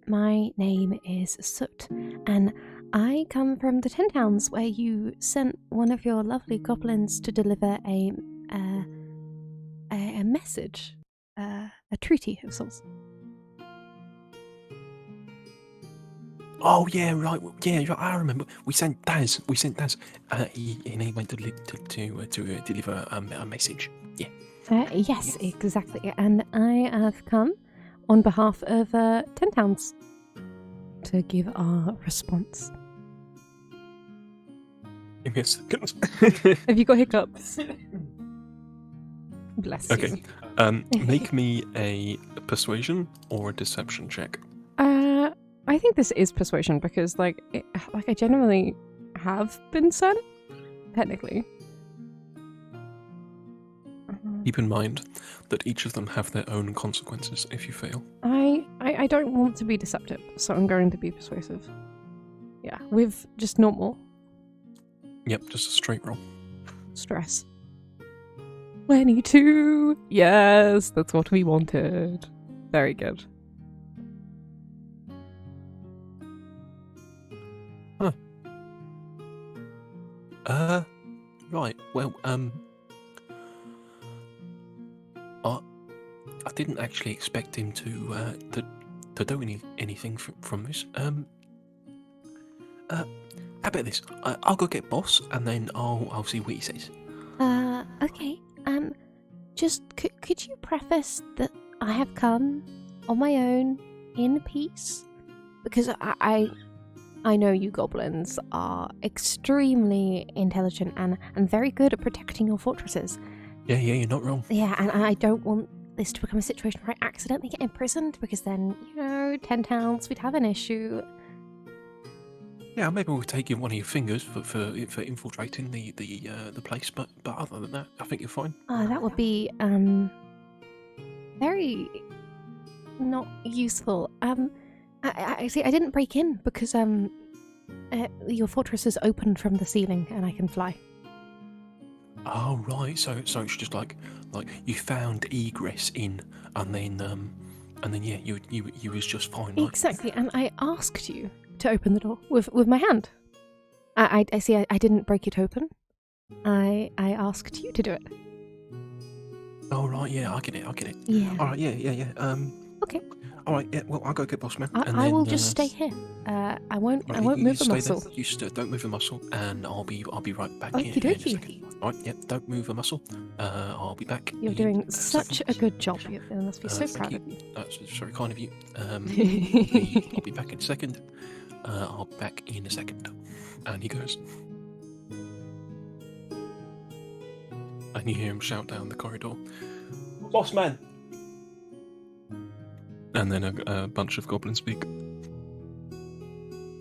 My name is Soot, and I come from the 10 Towns where you sent one of your lovely goblins to deliver a message, a treaty of sorts. Oh yeah, right. Yeah, right, I remember. We sent Daz. He went to deliver a message. Yeah. Yes, exactly. And I have come on behalf of 10 Towns to give our response. Give me a second. have you got hiccups? Bless you. Okay. Make me a persuasion or a deception check. I think this is persuasion because, I genuinely have been sent, technically. Keep in mind that each of them have their own consequences if you fail. I don't want to be deceptive, so I'm going to be persuasive. Yeah, with just normal Yep, just a straight roll. stress. 22! Yes, that's what we wanted. Very good. Right. Well, I didn't actually expect him to do anything from this. How about this? I'll go get boss, and then I'll see what he says. Okay. Just could you preface that I have come on my own in peace? Because I know you goblins are extremely intelligent and very good at protecting your fortresses. Yeah, you're not wrong. Yeah, and I don't want this to become a situation where I accidentally get imprisoned, because then, 10 Towns, we'd have an issue. Yeah, maybe we'll take you one of your fingers for infiltrating the place, but other than that, I think you're fine. That would be very not useful. I see. I didn't break in because your fortress is open from the ceiling and I can fly. Oh right, so it's just like you found egress in, and then yeah, you was just fine. Like. Exactly, and I asked you to open the door with my hand. I see. I didn't break it open. I asked you to do it. Oh right, yeah, I get it. Yeah. All right, yeah. Okay. All right, yeah. Well, I'll go get boss man. I will just stay here. I won't move a muscle. There. You don't move a muscle, and I'll be right back Okie in a dokie. second. All right, yeah. Don't move a muscle. I'll be back. You're in doing a such second. a good job. You must be so Thank proud you. of you. That's very kind of you. I'll be back in a second. I'll be back in a second. And he goes. And you hear him shout down the corridor, "Boss man!" And then a bunch of goblins speak.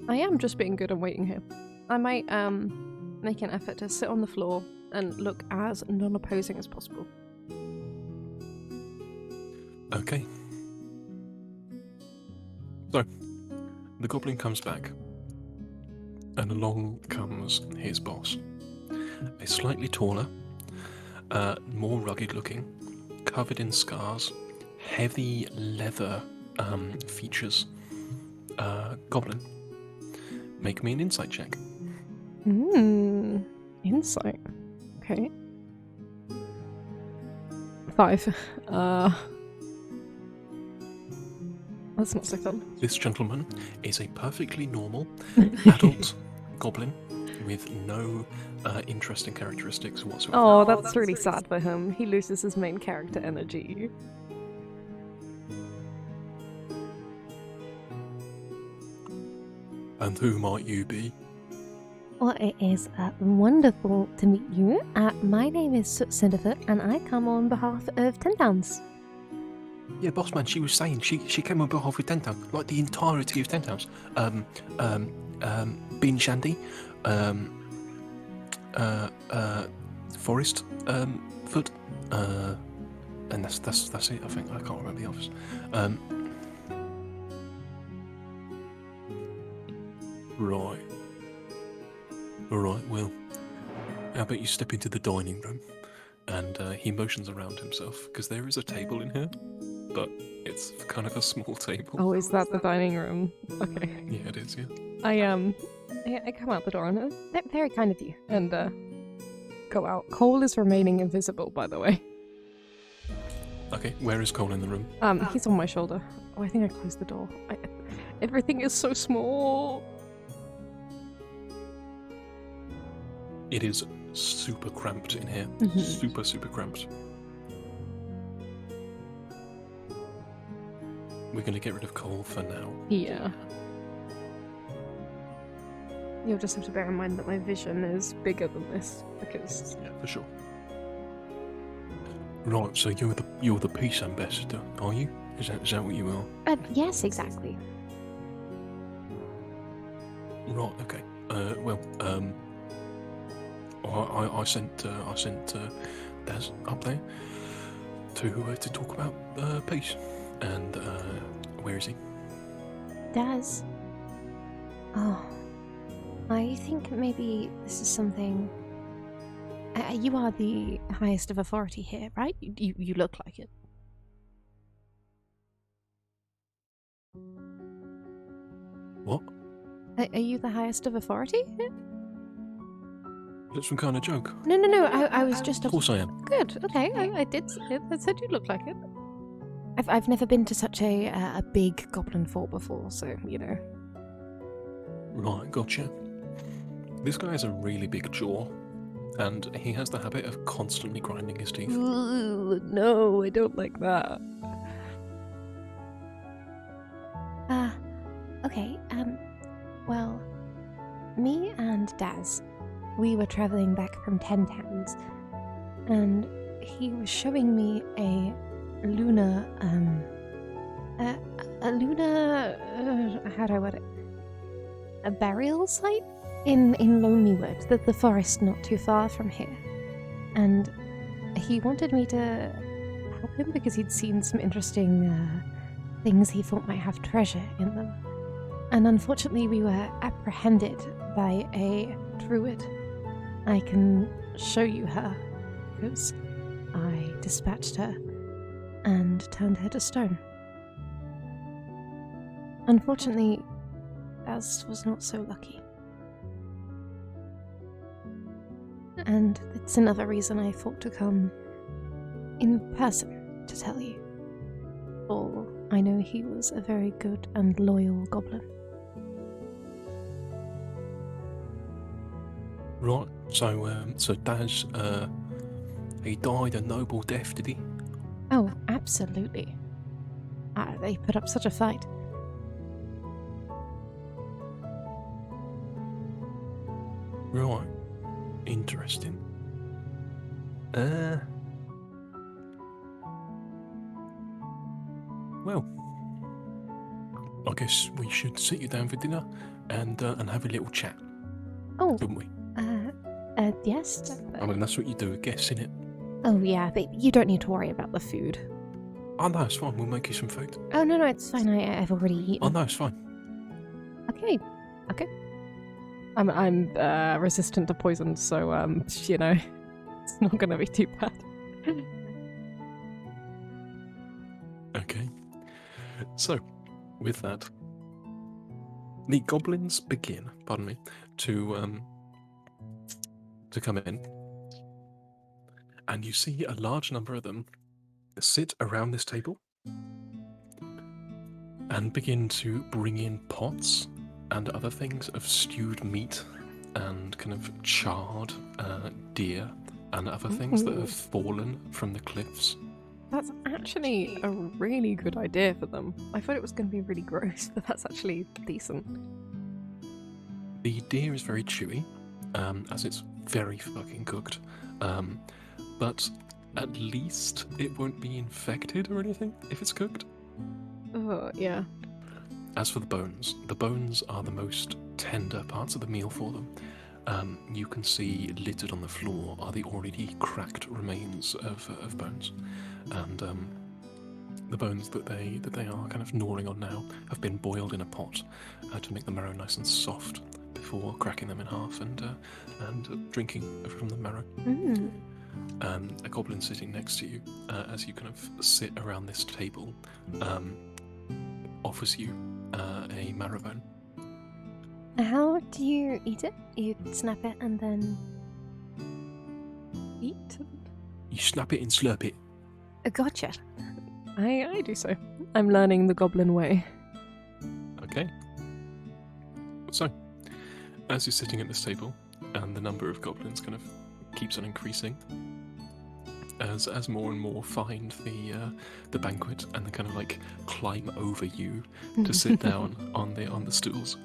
I am just being good and waiting here. I might make an effort to sit on the floor and look as non-opposing as possible. Okay. So, the goblin comes back, and along comes his boss. A slightly taller, more rugged looking, covered in scars, heavy leather features goblin. Make me an insight check. Insight. Okay. 5. That's not so fun. This gentleman is a perfectly normal adult goblin with no interesting characteristics whatsoever. Oh, that's really sad for him. He loses his main character energy. And who might you be? Well, it is wonderful to meet you. My name is Cinderfoot, and I come on behalf of 10 Towns. Yeah, boss man, she was saying she came on behalf of 10 Towns, like the entirety of 10 Towns. Bean Shandy, Forest Foot, and that's it. I think I can't remember the others. Right. All right. Well, how about you step into the dining room? And he motions around himself because there is a table in here, but it's kind of a small table. Oh, is that the dining room? Okay. Yeah, it is. Yeah. I come out the door and very kind of you, and go out. Cole is remaining invisible, by the way. Okay. Where is Cole in the room? He's on my shoulder. Oh, I think I closed the door. Everything is so small. It is super cramped in here. Mhm. Super cramped. We're going to get rid of Cole for now. Yeah. You'll just have to bear in mind that my vision is bigger than this, because... Yeah, for sure. Right, so you're the peace ambassador, are you? Is that what you are? Yes, exactly. Right, okay. I sent Daz up there to talk about peace. And where is he? Daz? Oh, I think maybe this is something... you are the highest of authority here, right? You look like it. What? Are you the highest of authority here? That's some kind of joke. No, I was just... Of course I am. Good, okay, I did. I said you look like it. I've never been to such a big goblin fort before, so, you know. Right, gotcha. This guy has a really big jaw, and he has the habit of constantly grinding his teeth. Ooh, no, I don't like that. Okay, well, me and Daz, we were traveling back from 10 Towns, and he was showing me a lunar, how do I word it? A burial site in Lonelywood, the forest not too far from here. And he wanted me to help him because he'd seen some interesting things he thought might have treasure in them. And unfortunately, we were apprehended by a druid. I can show you her, because I dispatched her and turned her to stone. Unfortunately, Daz was not so lucky. And it's another reason I thought to come in person to tell you. For I know he was a very good and loyal goblin. Right, so Daz, he died a noble death, did he? Oh, absolutely. They put up such a fight. Right, interesting. Well, I guess we should sit you down for dinner and have a little chat, Oh, shouldn't we? Yes? I mean, that's what you do, I guess, innit? Oh, yeah, but you don't need to worry about the food. Oh, no, it's fine. We'll make you some food. Oh, no, it's fine. I've already eaten. Oh, no, it's fine. Okay. I'm resistant to poison, so you know, it's not gonna be too bad. Okay. So, with that, the goblins begin, pardon me, to come in. And you see a large number of them sit around this table and begin to bring in pots and other things of stewed meat and kind of charred deer and other things that have fallen from the cliffs. That's actually a really good idea for them. I thought it was going to be really gross, but that's actually decent. The deer is very chewy, as it's very fucking cooked. But at least it won't be infected or anything if it's cooked. Yeah. As for the bones are the most tender parts of the meal for them. You can see littered on the floor are the already cracked remains of bones, and the bones that they are kind of gnawing on now have been boiled in a pot to make the marrow nice and soft before cracking them in half and drinking from the marrow. A goblin sitting next to you, as you kind of sit around this table, offers you a marrow bone. How do you eat it? You snap it and then Eat? You snap it and slurp it. Gotcha. I do so. I'm learning the goblin way. Okay. So, as you're sitting at this table, and the number of goblins kind of keeps on increasing, as more and more find the banquet and they kind of like climb over you to sit down on the stools.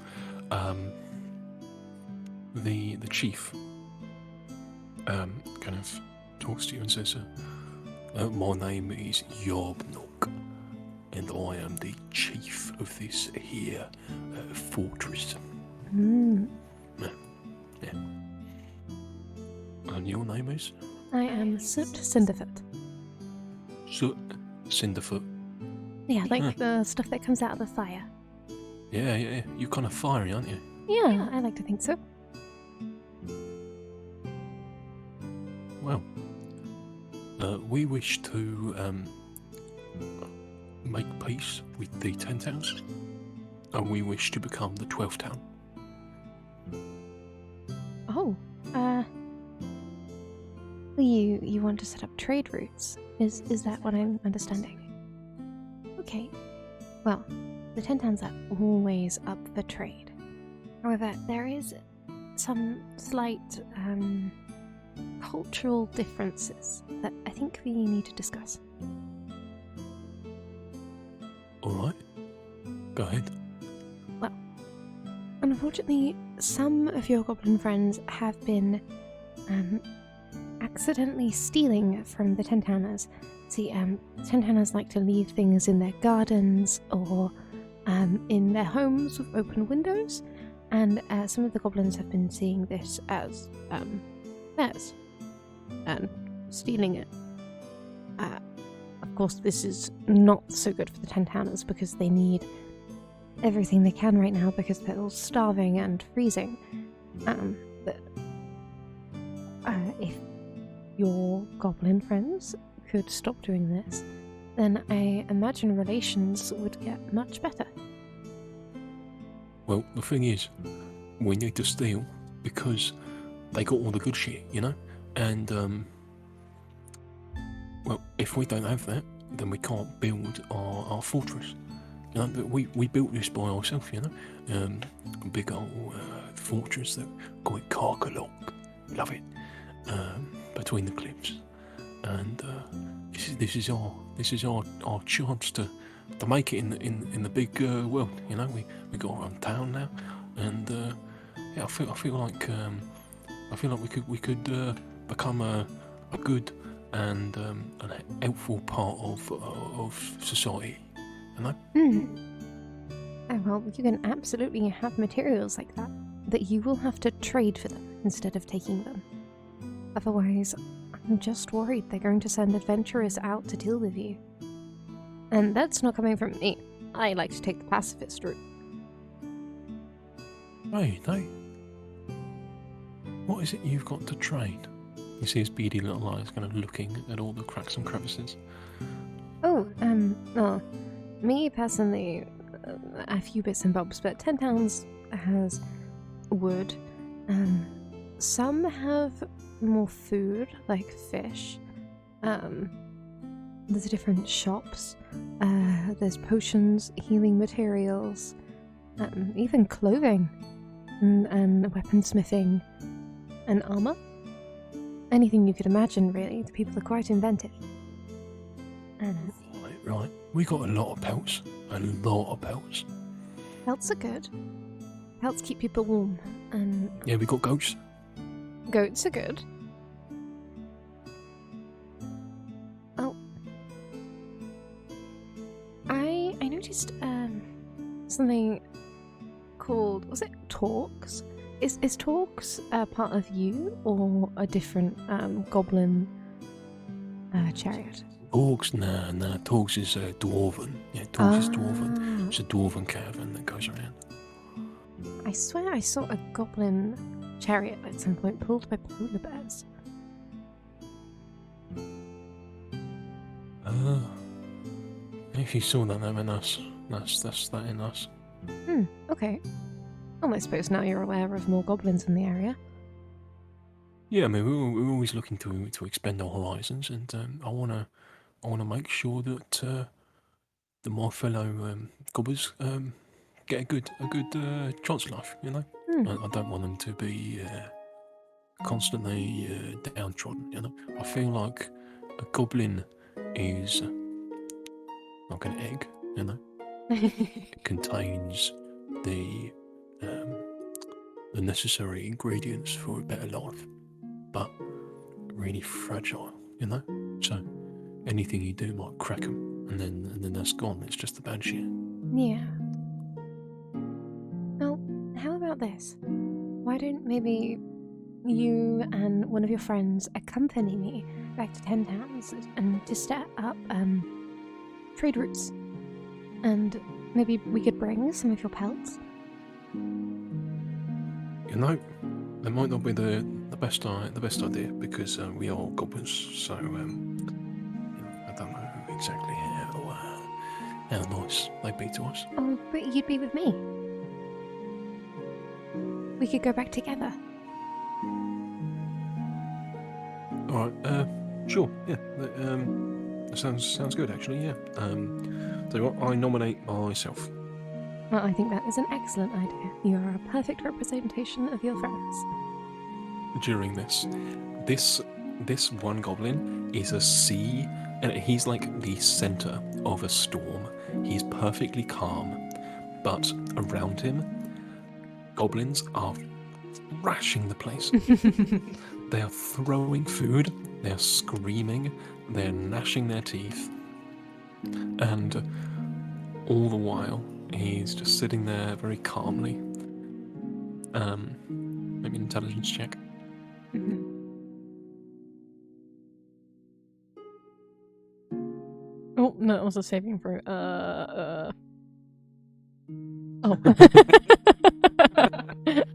The chief kind of talks to you and says, "My name is Yarbnock, and I am the chief of this here fortress." Yeah. And your name is? I am Soot Cinderfoot. Soot Cinderfoot. Yeah, like the stuff that comes out of the fire. Yeah. You're kind of fiery, aren't you? Yeah, I like to think so. Well, we wish to make peace with the 10 towns, and we wish to become the 12th town. Oh, you want to set up trade routes? Is that what I'm understanding? Okay. Well, the 10 towns are always up for trade. However, there is some slight cultural differences that I think we need to discuss. Alright, go ahead. Well, unfortunately, some of your goblin friends have been accidentally stealing from the 10 towners. See, 10 towners like to leave things in their gardens or in their homes with open windows, and some of the goblins have been seeing this as theirs and stealing it. Of course, this is not so good for the 10 towners because they need everything they can right now because they're all starving and freezing. But if your goblin friends could stop doing this, then I imagine relations would get much better. Well, the thing is, we need to steal because they got all the good shit, you know? And, well, if we don't have that, then we can't build our fortress. You know, but we built this by ourselves, you know? A big old fortress that call it Carcalock. Love it. Between the cliffs. And this is our chance to make it in the big world. You know, we got our own town now, and yeah, I feel like we could become a good and an helpful part of society. You know. Oh, well, you can absolutely have materials like that, but you will have to trade for them instead of taking them. Otherwise, I'm just worried they're going to send adventurers out to deal with you. And that's not coming from me. I like to take the pacifist route. Hey, no. What is it you've got to train? You see his beady little eyes kind of looking at all the cracks and crevices. Well, me personally, a few bits and bobs, but 10 Towns has wood. Some have more food, like fish. There's different shops. There's potions, healing materials, even clothing, and weaponsmithing, and armor. Anything you could imagine, really. The people are quite inventive. Right. We got a lot of pelts. A lot of pelts. Pelts are good. Pelts keep people warm, and Yeah, we got goats. goats are good. Oh, I noticed something called, was it Torques? Is Torques part of you or a different goblin chariot? Torgs, nah. Torgs is dwarven. Yeah, Torgs is dwarven. It's a dwarven caravan that goes around. I swear I saw a goblin chariot at some point pulled by polar bears. If you saw that meant us. That's that in us. Okay. Well, I suppose now you're aware of more goblins in the area. Yeah, I mean we're always looking to expand our horizons, and I wanna make sure that my fellow gobbers get a good chance of life. You know, I don't want them to be constantly downtrodden. You know, I feel like a goblin is like an egg. You know, it contains the necessary ingredients for a better life, but really fragile, you know? So anything you do might crack them, and then that's gone. It's just a bad shit. Yeah. Well, how about this? Why don't maybe you and one of your friends accompany me back to 10 Towns and to set up trade routes? And maybe we could bring some of your pelts? You know, that might not be the best idea because we are goblins, so I don't know exactly how nice they'd be to us. Oh, but you'd be with me. We could go back together. All right, sure, yeah, that sounds good actually. Yeah. So what, I nominate myself. Well, I think that is an excellent idea. You are a perfect representation of your friends. During this one goblin is a sea, and he's like the center of a storm. He's perfectly calm, but around him, goblins are thrashing the place. They are throwing food, they are screaming, they are gnashing their teeth, and all the while he's just sitting there very calmly. Maybe an intelligence check. Oh, no, it was a saving throw. Oh.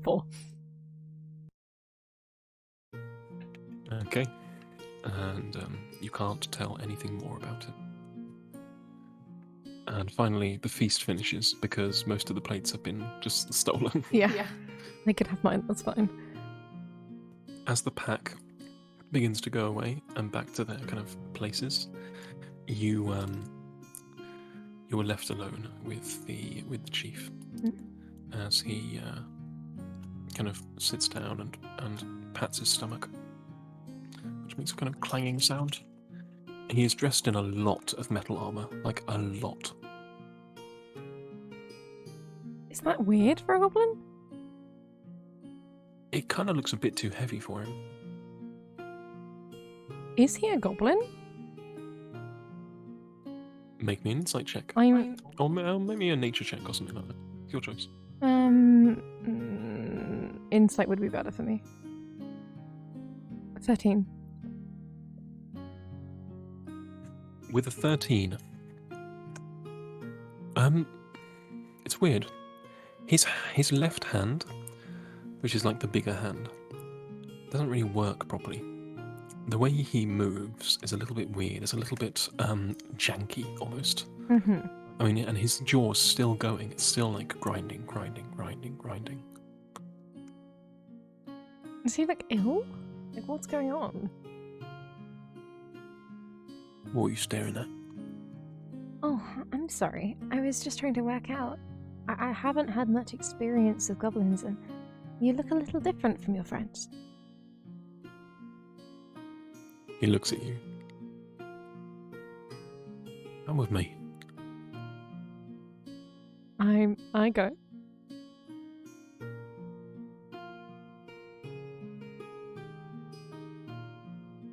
4. Okay. And you can't tell anything more about it. And finally, the feast finishes because most of the plates have been just stolen. Yeah. They could have mine, that's fine. As the pack begins to go away and back to their kind of places, you were left alone with the chief as he kind of sits down and pats his stomach, which makes a kind of clanging sound. He is dressed in a lot of metal armor, like a lot. Is that weird for a goblin? It kind of looks a bit too heavy for him. Is he a goblin? Make me an insight check. Or maybe a nature check or something like that. Your choice. Insight would be better for me. 13. With a 13. It's weird. His left hand, which is like the bigger hand, doesn't really work properly. The way he moves is a little bit weird. It's a little bit janky almost. Mm-hmm. I mean, and his jaw's still going. It's still like grinding. Is he like ill? Like what's going on? What are you staring at? Oh, I'm sorry. I was just trying to work out. I haven't had much experience with goblins, and you look a little different from your friends. He looks at you. Come with me. I go.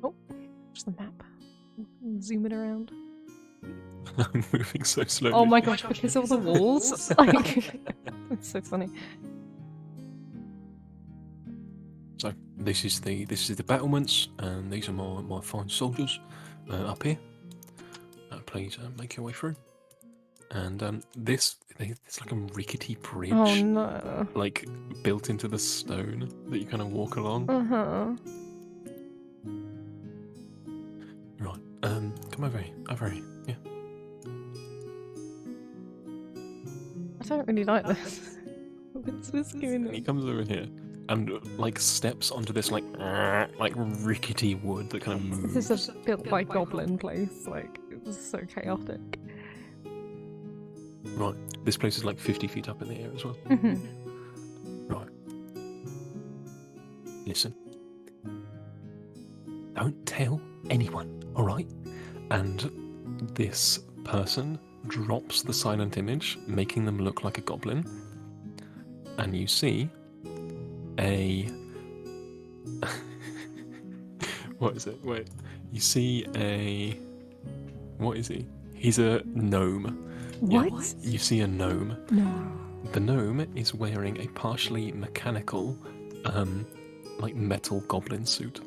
Oh, there's the map. Zoom it around. I'm moving so slowly. Oh my gosh, because of the walls. Like, it's so funny. So this is the battlements, and these are my fine soldiers up here. Please make your way through. And it's like a rickety bridge, Oh no. like built into the stone that you kind of walk along. Right. Come over here. Yeah. I don't really like this. What's going And he on? comes over here and like steps onto this like rickety wood that kind of moves. This is a built by goblin place. Like, it's so chaotic. Right. This place is like 50 feet up in the air as well. Mm-hmm. Right. Listen. Don't tell anyone, alright? And this person drops the silent image, making them look like a goblin. And you see a... What is it? Wait. You see a... What is he? He's a gnome. What? Yeah, you see a gnome. No. The gnome is wearing a partially mechanical, like metal goblin suit.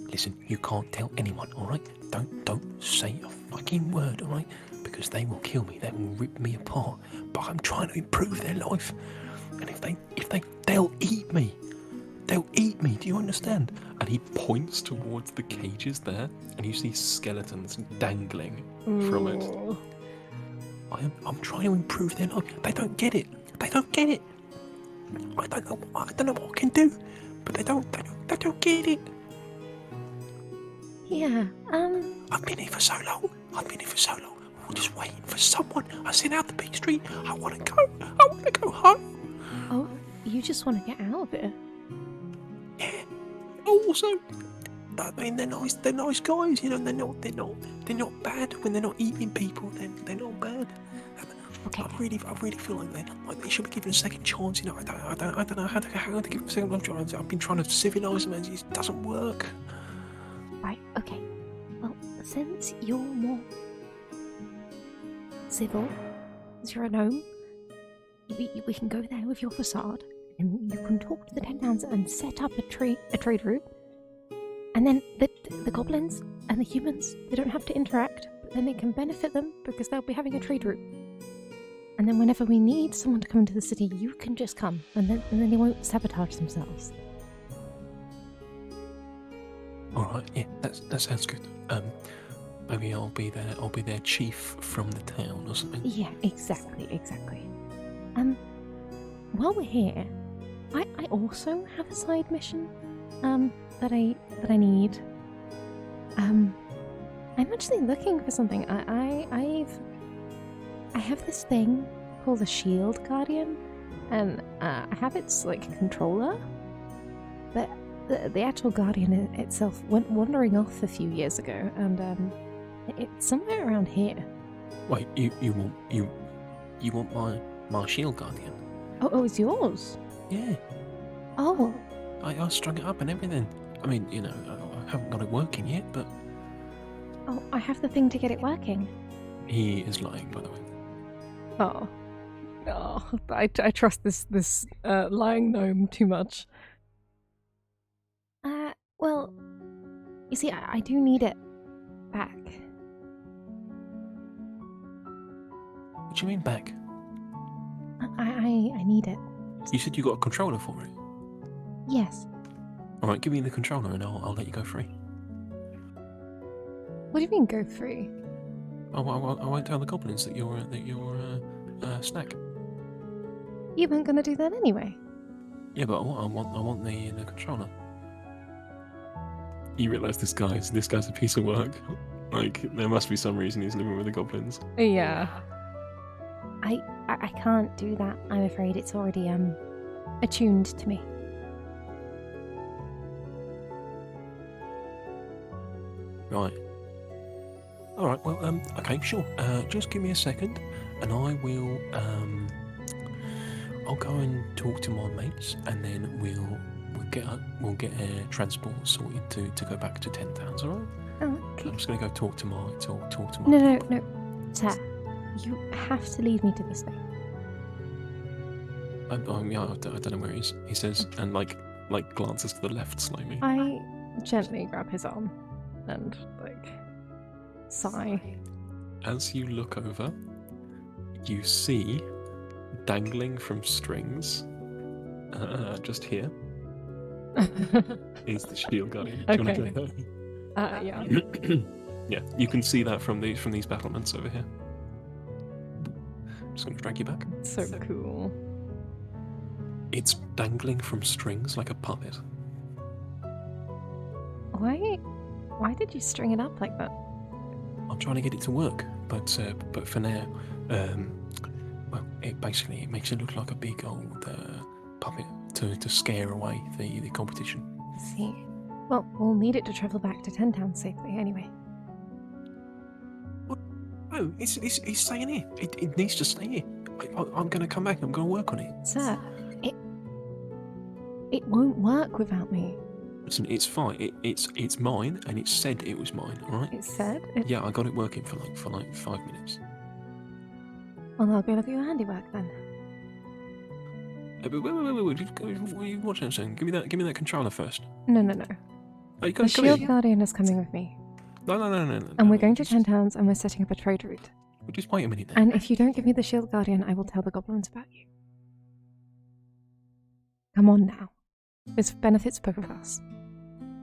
Listen, you can't tell anyone, alright? Don't say a fucking word, alright? Because they will kill me, they will rip me apart. But I'm trying to improve their life. And they'll eat me. They'll eat me, do you understand? And he points towards the cages there, and you see skeletons dangling from it. Ooh. I'm trying to improve their life. They don't get it. I don't know what I can do, but they don't get it. Yeah, I've been here for so long. I'm just waiting for someone. I sent out the big street. I want to go home. oh, you just want to get out of it? Yeah. Also, I mean, they're nice guys. You know, they're not bad when they're not eating people. They're not bad. Okay. I really feel like they should be given a second chance. You know, I don't know how to give them a second chance. I've been trying to civilise them, and it doesn't work. Right, okay. Well, since you're more civil, as you're a gnome, we can go there with your facade, and you can talk to the 10 towns and set up a trade route. And then the goblins and the humans, they don't have to interact, but then they can benefit them because they'll be having a trade route. And then whenever we need someone to come into the city, you can just come, and then they won't sabotage themselves. All right, yeah, that sounds good. Maybe I'll be their chief from the town or something. Yeah, exactly. While we're here, I also have a side mission, that I need. I'm actually looking for something. I have this thing called a shield guardian, and I have its like controller, but the actual guardian itself went wandering off a few years ago, and it's somewhere around here. Wait, you want my shield guardian? Oh, it's yours. Yeah, Oh, I strung it up and everything. I mean, you know, I haven't got it working yet, but I have the thing to get it working. he is lying, by the way. Oh. I trust this lying gnome too much. You see, I do need it back. What do you mean back? I need it. You said you got a controller for it. Yes. All right, give me the controller and I'll let you go free. What do you mean go free? I won't tell the goblins that you're a snack. You weren't gonna do that anyway. Yeah, but I want the controller. You realise this guy's a piece of work. Like there must be some reason he's living with the goblins. Yeah. I can't do that. I'm afraid it's already attuned to me. Right. All right. Well, okay, sure. Just give me a second, and I will. I'll go and talk to my mates, and then we'll get air transport sorted to go back to 10 towns. All right. Oh, okay. I'm just gonna go talk to my. No, sir. You have to lead me to this thing. I don't know where he is. He says, and like glances to the left slightly. I gently grab his arm and sigh. As you look over, you see dangling from strings, just here, is the shield guardian. Do you want to go there? Yeah. Yeah, you can see that from these battlements over here. Just going to drag you back. So cool. It's dangling from strings like a puppet. Why did you string it up like that? I'm trying to get it to work, but for now, well, it makes it look like a big old puppet to scare away the competition. I see. Well, we'll need it to travel back to 10 Town safely anyway. Oh, it's staying here. It needs to stay here. I'm going to come back. I'm going to work on it. Sir, it won't work without me. Listen, it's fine. It's mine, and it said it was mine. All right. It said? Yeah, I got it working for like 5 minutes. Well, I'll go look at your handiwork then. But wait. What are you watching? Give me that controller first. No. Oh, you The shield guardian is coming with me. No. And we're going to 10 towns and we're setting up a trade route. Just wait a minute. Then. And if you don't give me the shield guardian, I will tell the goblins about you. Come on now. This benefits both of us.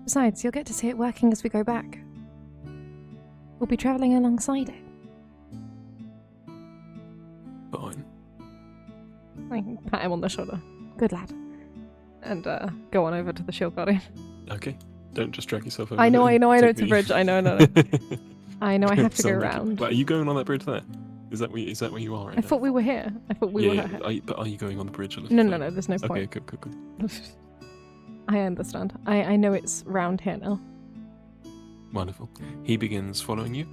Besides, you'll get to see it working as we go back. We'll be travelling alongside it. Fine. I can pat him on the shoulder. Good lad. And go on over to the shield guardian. Okay. Don't just drag yourself over. I know it's a me. bridge. I know. I know I have to go around. Wait, are you going on that bridge there? Is that where you are right I now? thought we were here. I thought we were here. But are you going on the bridge a little No, further? there's no point. Okay, good. I understand. I know it's round here now. Wonderful. He begins following you,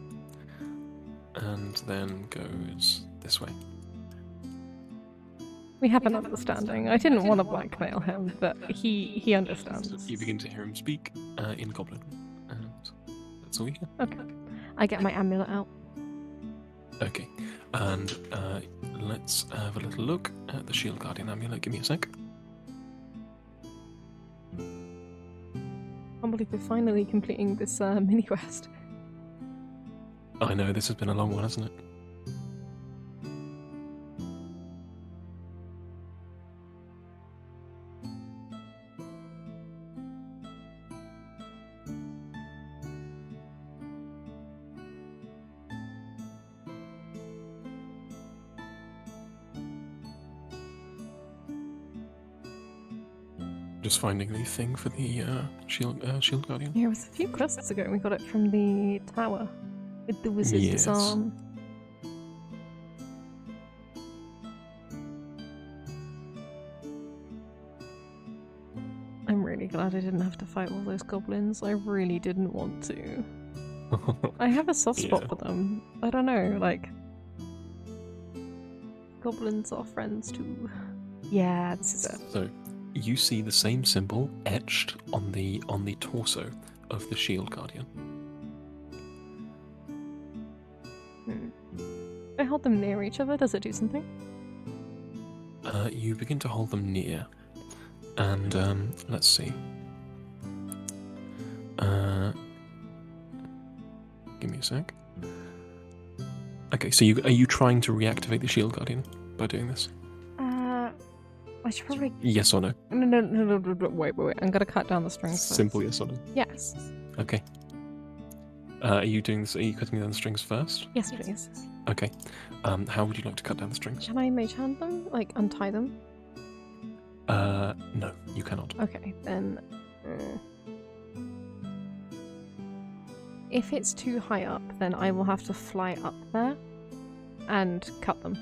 and then goes this way. We have an understanding. I didn't want to blackmail him, but he understands. You begin to hear him speak in Goblin, and that's all you hear. Okay. I get my amulet out. Okay, and let's have a little look at the Shield Guardian amulet. Give me a sec. I can't believe we're finally completing this mini quest. I know, this has been a long one, hasn't it? Just finding the thing for the shield guardian. Yeah, it was a few quests ago. We got it from the tower with the wizard's Yes. arm. I'm really glad I didn't have to fight all those goblins. I really didn't want to. I have a soft spot Yeah. for them. I don't know, goblins are friends too. Yeah, this is it. So you see the same symbol etched on the torso of the shield guardian. I hold them near each other. Does it do something? You begin to hold them near, and let's see. Give me a sec. Okay, so are you trying to reactivate the Shield Guardian by doing this? I should probably. Yes or no? No. Wait. I'm gonna cut down the strings first. Simple yes or no. Yes. Okay. Are you doing this? Are you cutting down the strings first? Yes, please. Okay. How would you like to cut down the strings? Can I mage hand them? Like, untie them? No, you cannot. Okay, then. If it's too high up, then I will have to fly up there and cut them.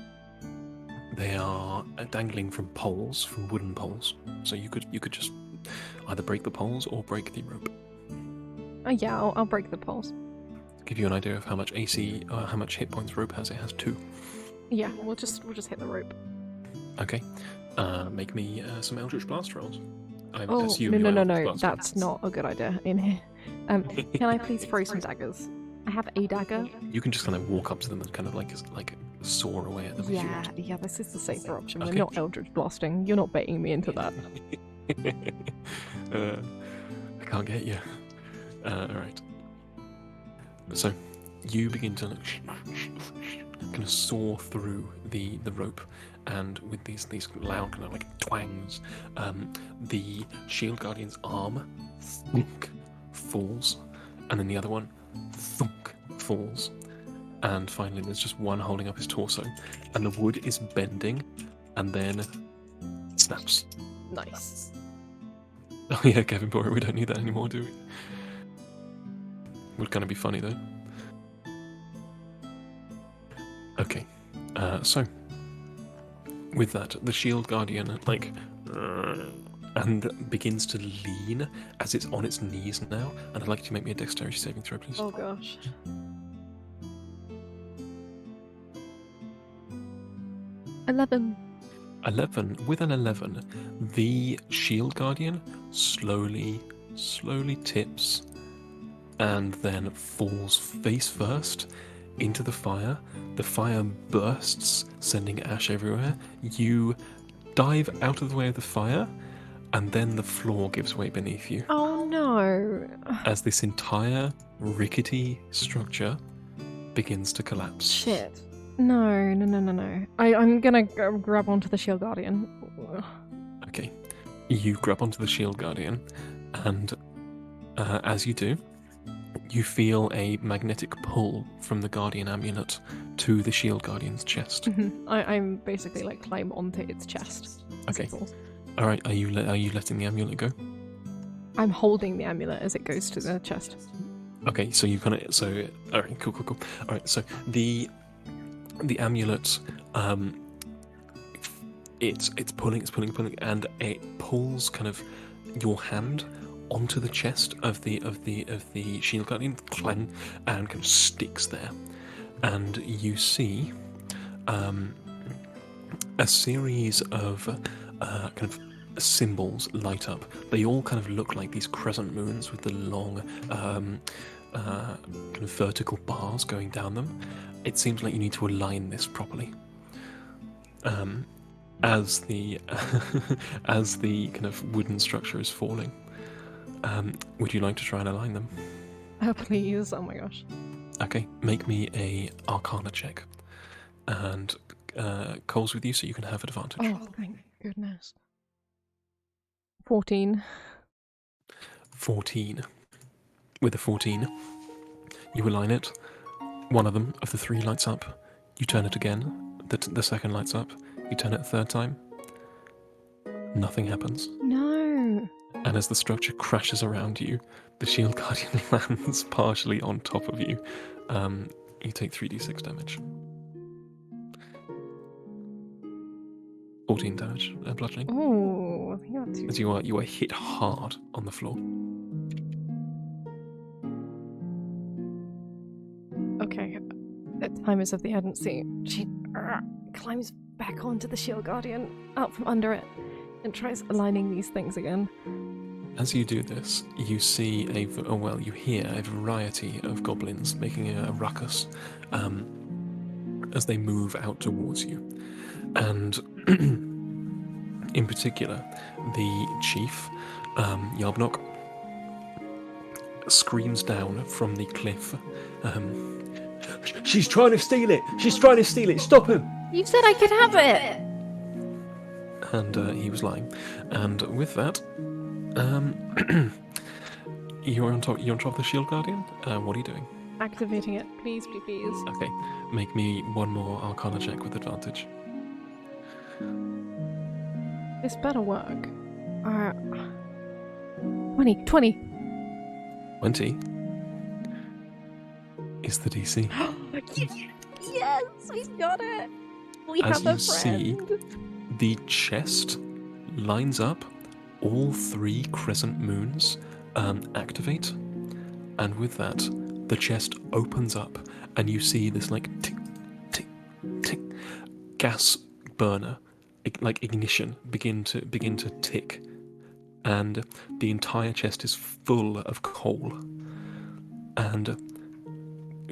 They are dangling from poles, from wooden poles. So you could just either break the poles or break the rope. Yeah, I'll break the poles. Give you an idea of how much AC, how much hit points rope has. It has 2. Yeah, we'll just hit the rope. Okay. Make me some Eldritch Blast rolls. I Oh assume you're no! Eldritch Blast. That's not a good idea in here. Can I please throw some daggers? I have a dagger. You can just kind of walk up to them and kind of like saw away at them. if you want. Yeah, this is the safer option. Okay. We're not Eldritch blasting. You're not baiting me into that. I can't get you. Alright. So, you begin to kind of saw through the rope, and with these loud kind of like twangs, the Shield Guardian's arm thunk falls, and then the other one thunk falls, and finally there's just one holding up his torso, and the wood is bending, and then snaps. Nice. Oh yeah, Kevin Boyer, we don't need that anymore, do we? Would kind of be funny though. Okay, so with that, the Shield Guardian and begins to lean as it's on its knees now. And I'd like you to make me a dexterity saving throw, please. Oh gosh. 11. 11. With an 11, the Shield Guardian slowly tips and then falls face first into the fire. The fire bursts, sending ash everywhere. You dive out of the way of the fire, and then the floor gives way beneath you Oh no. as this entire rickety structure begins to collapse. Shit. No. I'm gonna grab onto the Shield Guardian. Okay, you grab onto the Shield Guardian, and as you do, you feel a magnetic pull from the Guardian amulet to the Shield Guardian's chest. I'm basically like climb onto its chest. as it Okay. falls. All right, are you letting the amulet go? I'm holding the amulet as it goes to the chest. Okay, so you kind of all right, cool. All right, so the amulet, it's pulling, and it pulls kind of your hand onto the chest of the Shield Guardian, clang, and kind of sticks there, and you see a series of kind of symbols light up. They all kind of look like these crescent moons with the long kind of vertical bars going down them. It seems like you need to align this properly. As the as the kind of wooden structure is falling. Would you like to try and align them? Please. Oh my gosh. Okay, make me a Arcana check, and Cole's with you, so you can have advantage. Oh, thank goodness. 14. 14. With a 14, you align it. One of the 3 lights up. You turn it again. The second lights up. You turn it a third time. Nothing happens. No. And as the structure crashes around you, the Shield Guardian lands partially on top of you. You take 3d6 damage. 14 damage, bludgeoning. Oh, I think that's As you are hit hard on the floor. Okay. Time is of the urgency. She climbs back onto the Shield Guardian, out from under it, and tries aligning these things again. As you do this, you see you hear a variety of goblins making a ruckus as they move out towards you. And in particular, the chief, Yarbnock, screams down from the cliff. She's trying to steal it! She's trying to steal it! Stop him! You said I could have it! And he was lying. And with that, you're on top. You're on top of the shield guardian. What are you doing? Activating it. Please, please, please. Okay, make me one more Arcana check with advantage. This better work. 20. 20 is the DC. Yes, we got it! We As have a you see, friend! the chest lines up. All 3 crescent moons activate, and with that, the chest opens up, and you see this like tick, tick, tick, gas burner, like ignition, begin to tick, and the entire chest is full of coal. And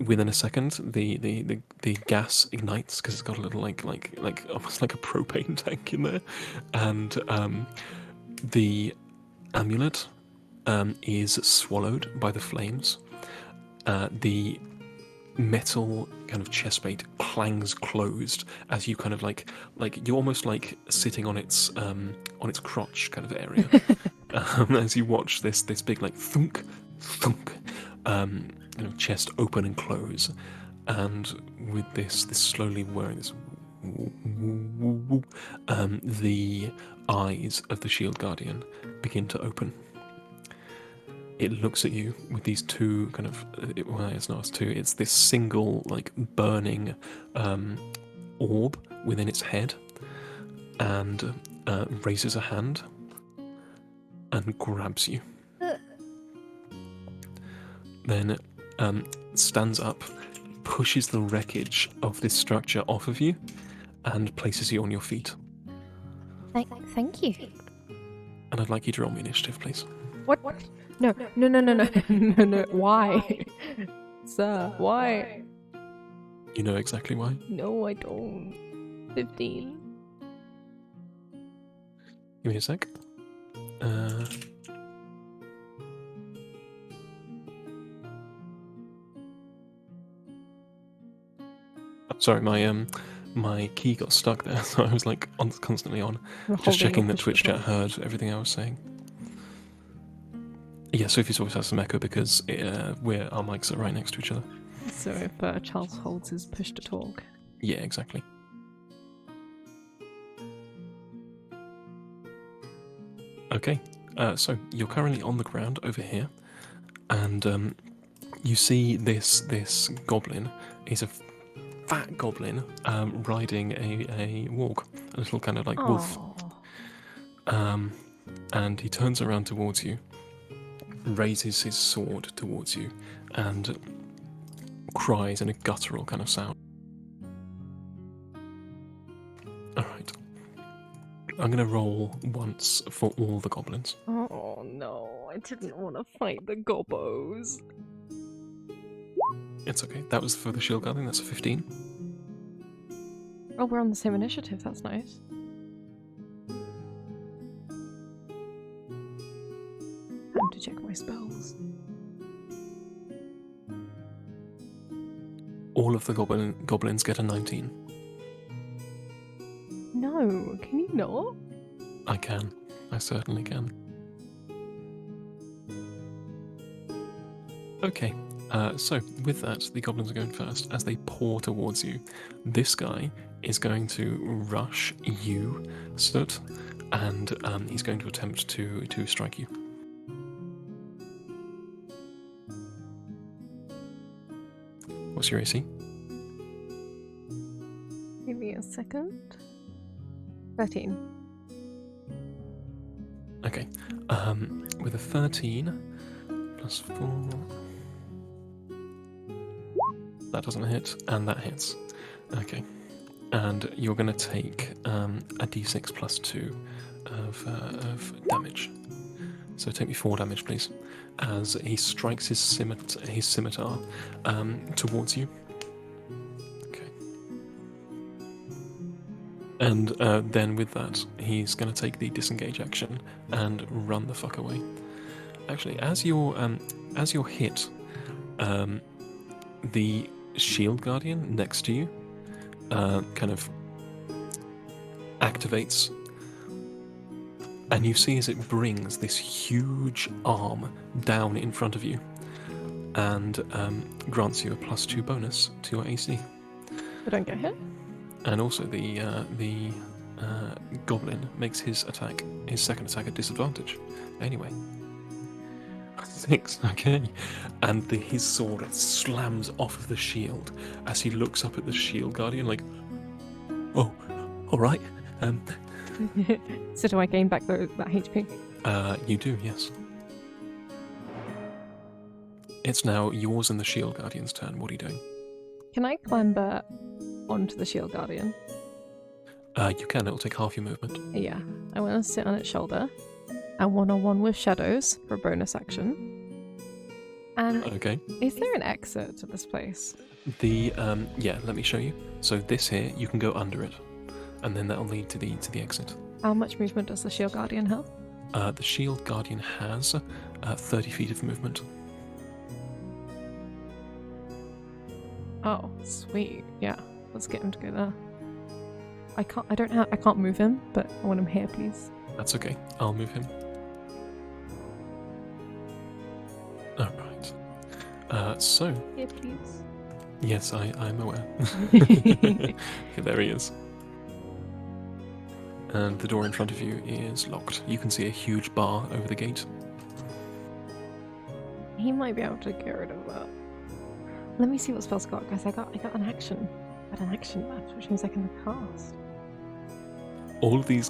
within a second, the gas ignites because it's got a little like almost like a propane tank in there, and the amulet is swallowed by the flames. The metal kind of chestplate clangs closed as you kind of like you're almost like sitting on its crotch kind of area as you watch this big like thunk thunk chest open and close, and with this slowly whirring, this the eyes of the shield guardian begin to open. It looks at you with these 2 kind of, well, it's not 2, it's this single like burning orb within its head, and raises a hand and grabs you. Then stands up, pushes the wreckage of this structure off of you, and places you on your feet. Thank you. And I'd like you to roll me initiative, please. What? No. No. Why? Sir, why? You know exactly why. No, I don't. 15. Give me a sec. Sorry, my key got stuck there, so I was like constantly on, just checking that Twitch chat heard everything I was saying. Yeah, Sophie's voice has some echo because our mics are right next to each other. So if Charles holds his push to talk. Yeah, exactly. Okay, so you're currently on the ground over here, and you see this goblin is a fat goblin riding a warg, a little kind of like wolf. And he turns around towards you, raises his sword towards you, and cries in a guttural kind of sound. Alright. I'm going to roll once for all the goblins. Oh no, I didn't want to fight the gobbos. It's okay. That was for the shield guardian. That's a 15. Oh, we're on the same initiative. That's nice. Time to check my spells. All of the goblins get a 19. No, can you not? I can. I certainly can. Okay. So, with that, the goblins are going first. As they pour towards you, this guy is going to rush you, Soot, and he's going to attempt to strike you. What's your AC? Give me a second. 13. Okay. With a 13 plus 4... That doesn't hit, and that hits. Okay. And you're going to take a d6 plus 2 of damage. So take me 4 damage, please. As he strikes his scimitar towards you. Okay. And then with that, he's going to take the disengage action and run the fuck away. actually, as you're hit, the shield guardian next to you kind of activates, and you see as it brings this huge arm down in front of you, and grants you a +2 bonus to your AC. I don't get hit. And also the goblin makes his second attack at disadvantage. Anyway. 6, okay. And his sword slams off of the shield as he looks up at the shield guardian like, oh, alright. So do I gain back that HP? You do, yes. It's now yours and the shield guardian's turn. What are you doing? Can I clamber onto the shield guardian? You can, it'll take half your movement. Yeah. I want to sit on its shoulder. And one-on-one with shadows for a bonus action. And Okay. is there an exit to this place? Yeah, let me show you. So this here, you can go under it, and then that'll lead to the exit. How much movement does the shield guardian have? The shield guardian has 30 feet of movement. Oh, sweet. Yeah. Let's get him to go there. I can't move him, but I want him here, please. That's okay. I'll move him. Alright. So, Here, please. yes, I'm aware. Okay, there he is. And the door in front of you is locked. You can see a huge bar over the gate. He might be able to get rid of that. Let me see what spells got, guys. I got an action. I got an action left, which means I can cast. All of these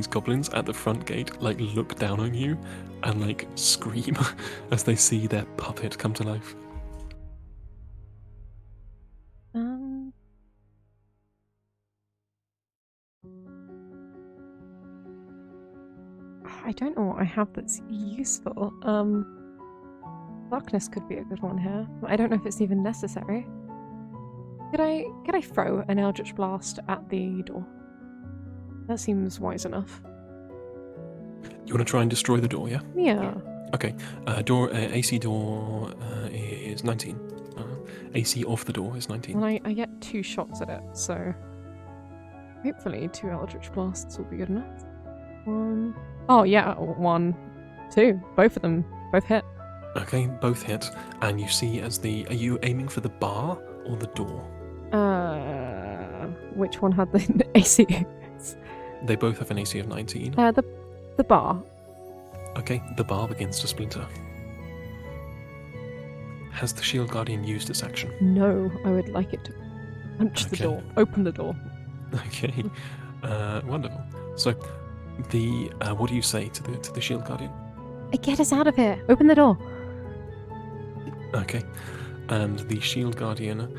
goblins at the front gate like look down on you and like scream as they see their puppet come to life. I don't know what I have that's useful. Darkness could be a good one here. I don't know if it's even necessary. Could I throw an Eldritch Blast at the door? That seems wise enough. You want to try and destroy the door, yeah? Yeah. Okay. AC door is 19. AC off the door is 19. Well, I get 2 shots at it, so hopefully 2 Eldritch Blasts will be good enough. 1. Oh yeah, 1, 2. Both of them, both hit. Okay, both hit. And you see as are you aiming for the bar or the door? Which one had the AC? They both have an AC of 19. The bar. Okay, the bar begins to splinter. Has the shield guardian used its action? No, I would like it to punch the Okay. door. Open the door. Okay, wonderful. So, what do you say to the shield guardian? Get us out of here. Open the door. Okay, and the shield guardian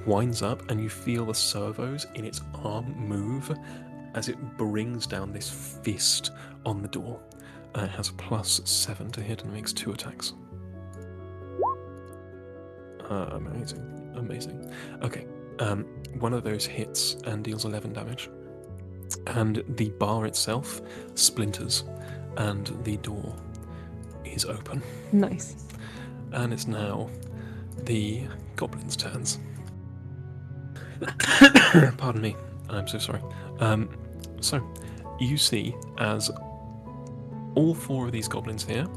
winds up, and you feel the servos in its arm move as it brings down this fist on the door. It has a +7 to hit and makes 2 attacks. Amazing. Okay, one of those hits and deals 11 damage. And the bar itself splinters, and the door is open. Nice. And it's now the goblins' turns. Pardon me, I'm so sorry. So, you see as all 4 of these goblins here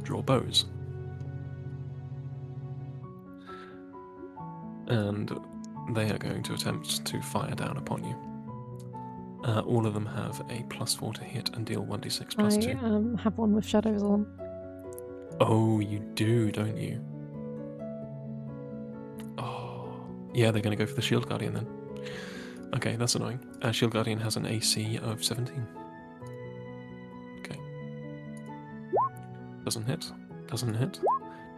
draw bows. And they are going to attempt to fire down upon you. All of them have a +4 to hit and deal 1d6 plus 2. I have one with shadows on. Oh, you do, don't you? Oh, yeah, they're going to go for the shield guardian then. Okay, that's annoying. Shield guardian has an AC of 17. Okay. Doesn't hit. Doesn't hit.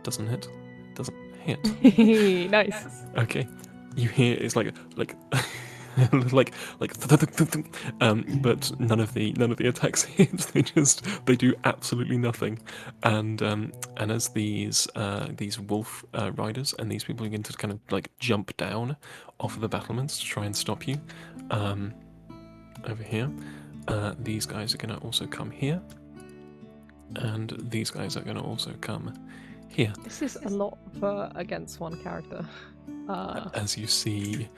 Doesn't hit. Doesn't hit. Nice. Okay. You hear it's like but none of the attacks hit. They do absolutely nothing. And as these wolf riders and these people begin to kind of like jump down off of the battlements to try and stop you, over here, these guys are gonna also come here And these guys are going to also come here. This is a lot for against one character. As you see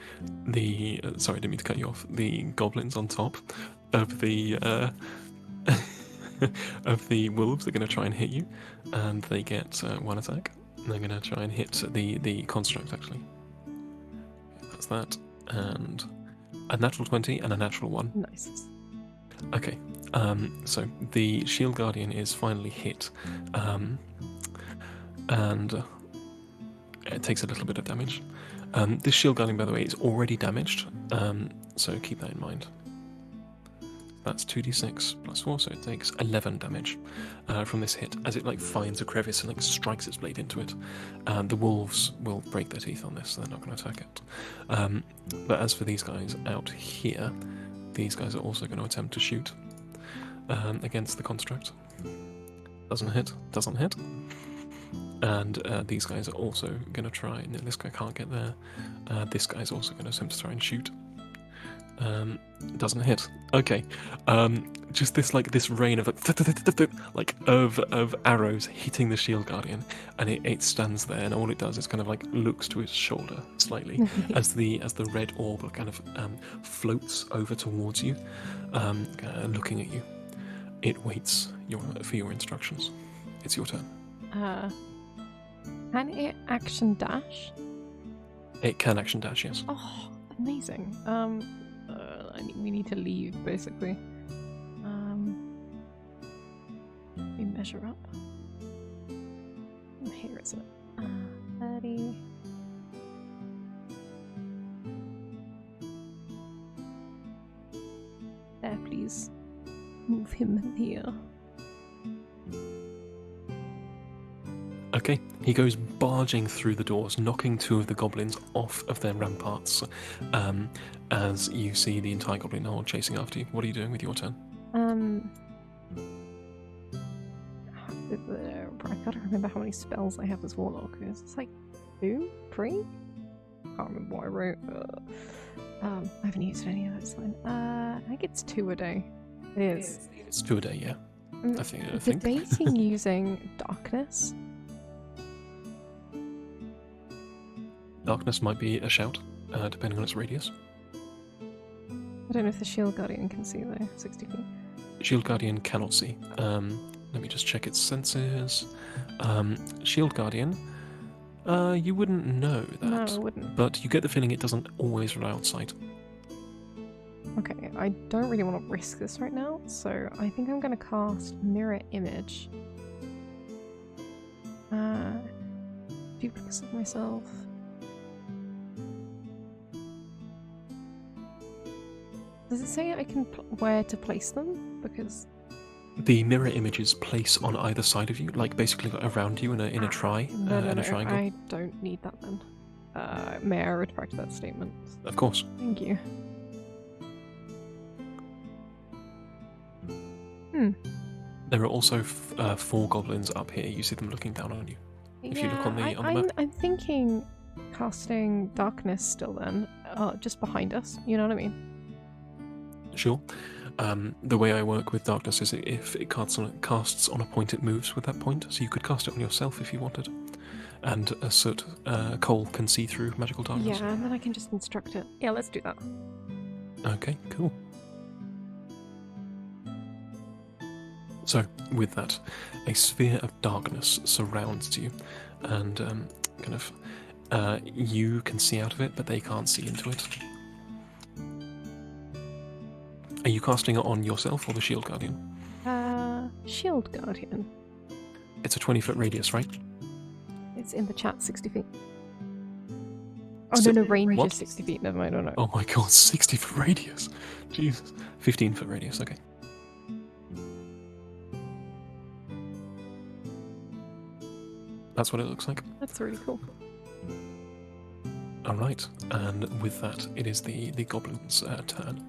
the sorry, I didn't mean to cut you off. The goblins on top of the of the wolves are going to try and hit you, and they get one attack. And they're going to try and hit the construct actually. That's that, and a natural 20 and a natural 1. Nice. Okay, so the shield guardian is finally hit, and it takes a little bit of damage. This shield guardian, by the way, is already damaged, so keep that in mind. That's 2d6 plus 4, so it takes 11 damage from this hit, as it finds a crevice and strikes its blade into it. The wolves will break their teeth on this, so they're not going to attack it. But as for these guys out here, these guys are also going to attempt to shoot against the construct. Doesn't hit. And these guys are also going to try. No, this guy can't get there. This guy's also going to attempt to try and shoot. Doesn't hit. Okay. Just this rain of of arrows hitting the shield guardian, and it stands there, and all it does is kind of looks to its shoulder slightly as the red orb kind of floats over towards you, looking at you. It waits for your instructions. It's your turn. Can it action dash? It can action dash, yes. Oh, amazing. We need to leave, basically. We measure up. Here is it. 30. There, please. Move him here. Okay, he goes barging through the doors, knocking 2 of the goblins off of their ramparts, as you see the entire goblin horde chasing after you. What are you doing with your turn? I gotta remember how many spells I have as Warlock. It's 2? 3? Can't remember what I wrote. I haven't used any of it, it's fine. I think it's 2 a day. It is. It's 2 a day, yeah. I think. Debating using darkness. Darkness might be a shout, depending on its radius. I don't know if the Shield Guardian can see though. 60 feet. Shield Guardian cannot see. Let me just check its senses. Shield Guardian, you wouldn't know that. No, I wouldn't. But you get the feeling it doesn't always rely on sight. Okay, I don't really want to risk this right now, so I think I'm going to cast Mirror Image. Duplicates of myself. Does it say I can where to place them? Because the mirror images place on either side of you, basically around you in a triangle. I don't need that then. May I retract that statement? Of course. Thank you. There are also 4 goblins up here. You see them looking down on you. If you look on the map. I'm thinking casting darkness still then, just behind us. You know what I mean? Sure. The way I work with darkness is if it casts on a point, it moves with that point. So you could cast it on yourself if you wanted. And a soot Cole can see through magical darkness. Yeah, and then I can just instruct it. Yeah, let's do that. Okay, cool. So, with that, a sphere of darkness surrounds you, and you can see out of it, but they can't see into it. Are you casting it on yourself or the Shield Guardian? Shield Guardian. It's a 20-foot radius, right? It's in the chat, 60 feet. Oh, no, range is 60 feet. Never mind, I don't know. Oh my god, 60-foot radius. Jesus. 15-foot radius, okay. That's what it looks like. That's really cool. Alright, and with that, it is the goblins' turn.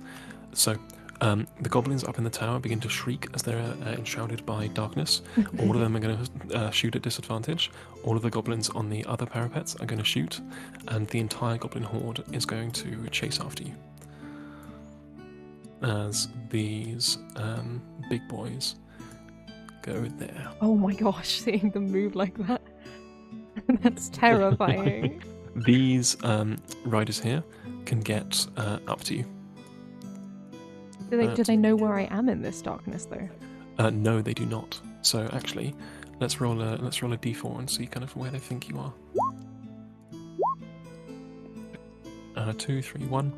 So, the goblins up in the tower begin to shriek as they're enshrouded by darkness. All of them are going to shoot at disadvantage. All of the goblins on the other parapets are going to shoot, and the entire goblin horde is going to chase after you. As these big boys go there. Oh my gosh, seeing them move like that. That's terrifying. These riders here can get up to you. Do they know where I am in this darkness though? No, they do not. So actually, let's roll a d4 and see kind of where they think you are. 2, 3, 1.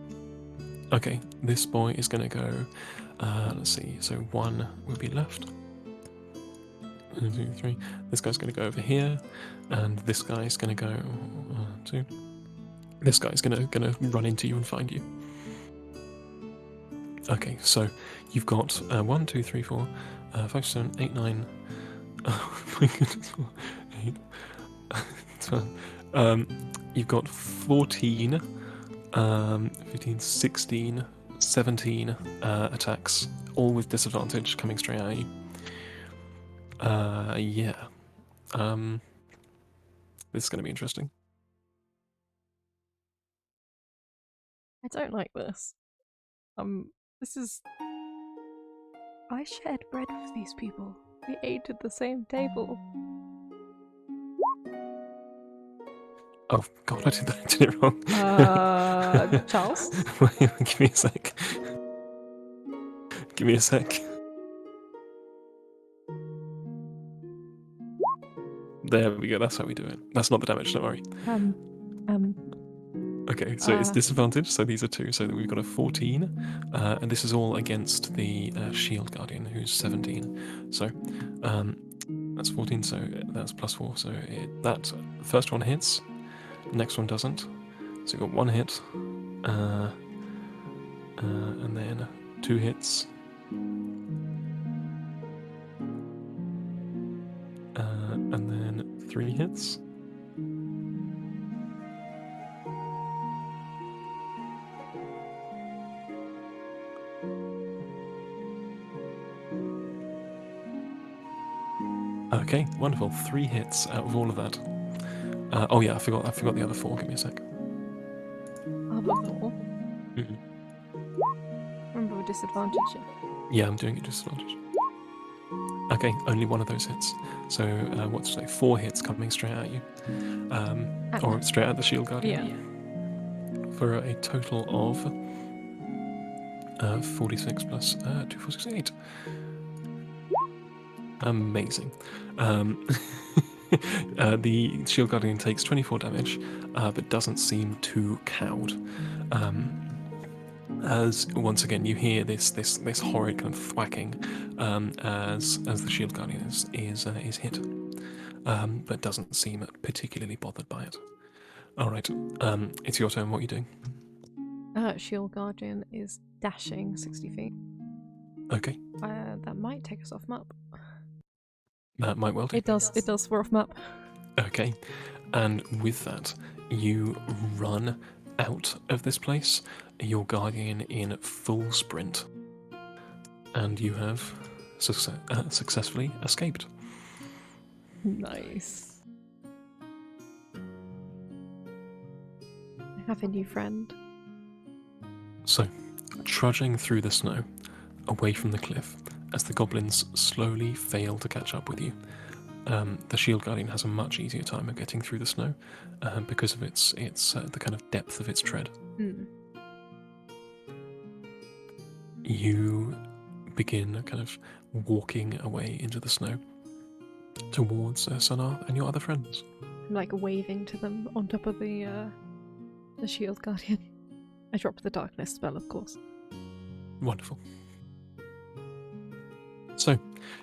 Okay, this boy is going to go. Let's see. So 1 will be left. 1, 2, 3. This guy's going to go over here, and this guy's going to go 2. This guy's going to run into you and find you. Okay, so you've got 1, 2, 3, 4, 5, 7, 8, 9. Oh my goodness, 8. 12. You've got 14, 15, 16, 17 attacks, all with disadvantage coming straight at you. Yeah. This is going to be interesting. I don't like this. This is... I shared bread with these people. We ate at the same table. Oh god, I did it wrong. Charles? Give me a sec. Give me a sec. There we go, that's how we do it. That's not the damage, don't worry. Okay, so it's disadvantage, so these are 2, so we've got a 14, and this is all against the Shield Guardian, who's 17. So, that's 14, so that's plus 4, so that first one hits, next one doesn't. So you've got 1 hit, and then 2 hits, and then 3 hits. Okay, wonderful. 3 hits out of all of that. Oh yeah, I forgot the other 4. Give me a sec. Other 4? Mm-mm. Remember with disadvantage. Yeah, I'm doing it disadvantage. Okay, only 1 of those hits. So what's like 4 hits coming straight at you, or straight at the Shield Guardian. Yeah. For a total of 46 plus 2, 4, 6, 8. Amazing. The Shield Guardian takes 24 damage, but doesn't seem too cowed. As once again you hear this horrid kind of thwacking as the Shield Guardian is hit, but doesn't seem particularly bothered by it. All right, it's your turn. What are you doing? Shield Guardian is dashing 60 feet. Okay. That might take us off map. That might well do. It does. We're off map. Okay, and with that, you run out of this place, your guardian in full sprint, and you have successfully escaped. Nice. I have a new friend. So, trudging through the snow, away from the cliff, as the goblins slowly fail to catch up with you. The Shield Guardian has a much easier time of getting through the snow because of its the kind of depth of its tread. Mm. You begin kind of walking away into the snow towards Sonar and your other friends. I'm like waving to them on top of the Shield Guardian. I dropped the darkness spell, of course. Wonderful. So,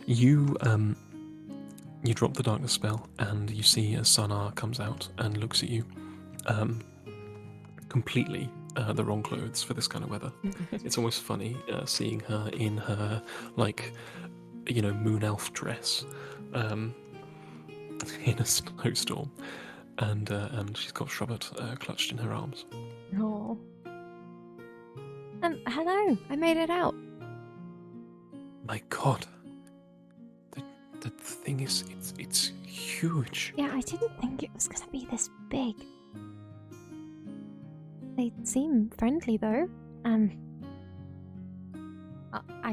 you drop the darkness spell, and you see as Sonar comes out and looks at you, completely the wrong clothes for this kind of weather. It's almost funny seeing her in her, like, moon elf dress, in a snowstorm, and she's got Shrubbert clutched in her arms. Oh. Hello, I made it out. My God, the thing is, it's huge. Yeah, I didn't think it was gonna be this big. They seem friendly though. I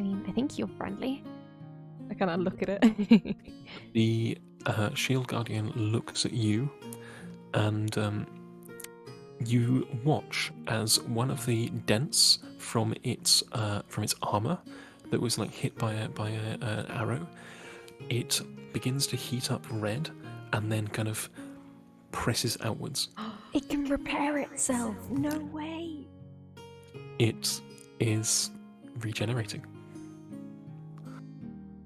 mean, I think you're friendly. I kind of look at it. The Shield Guardian looks at you, and you watch as one of the dents from its armor that was like hit by an arrow, it begins to heat up red and then kind of presses outwards. It can repair itself. No way. It is regenerating.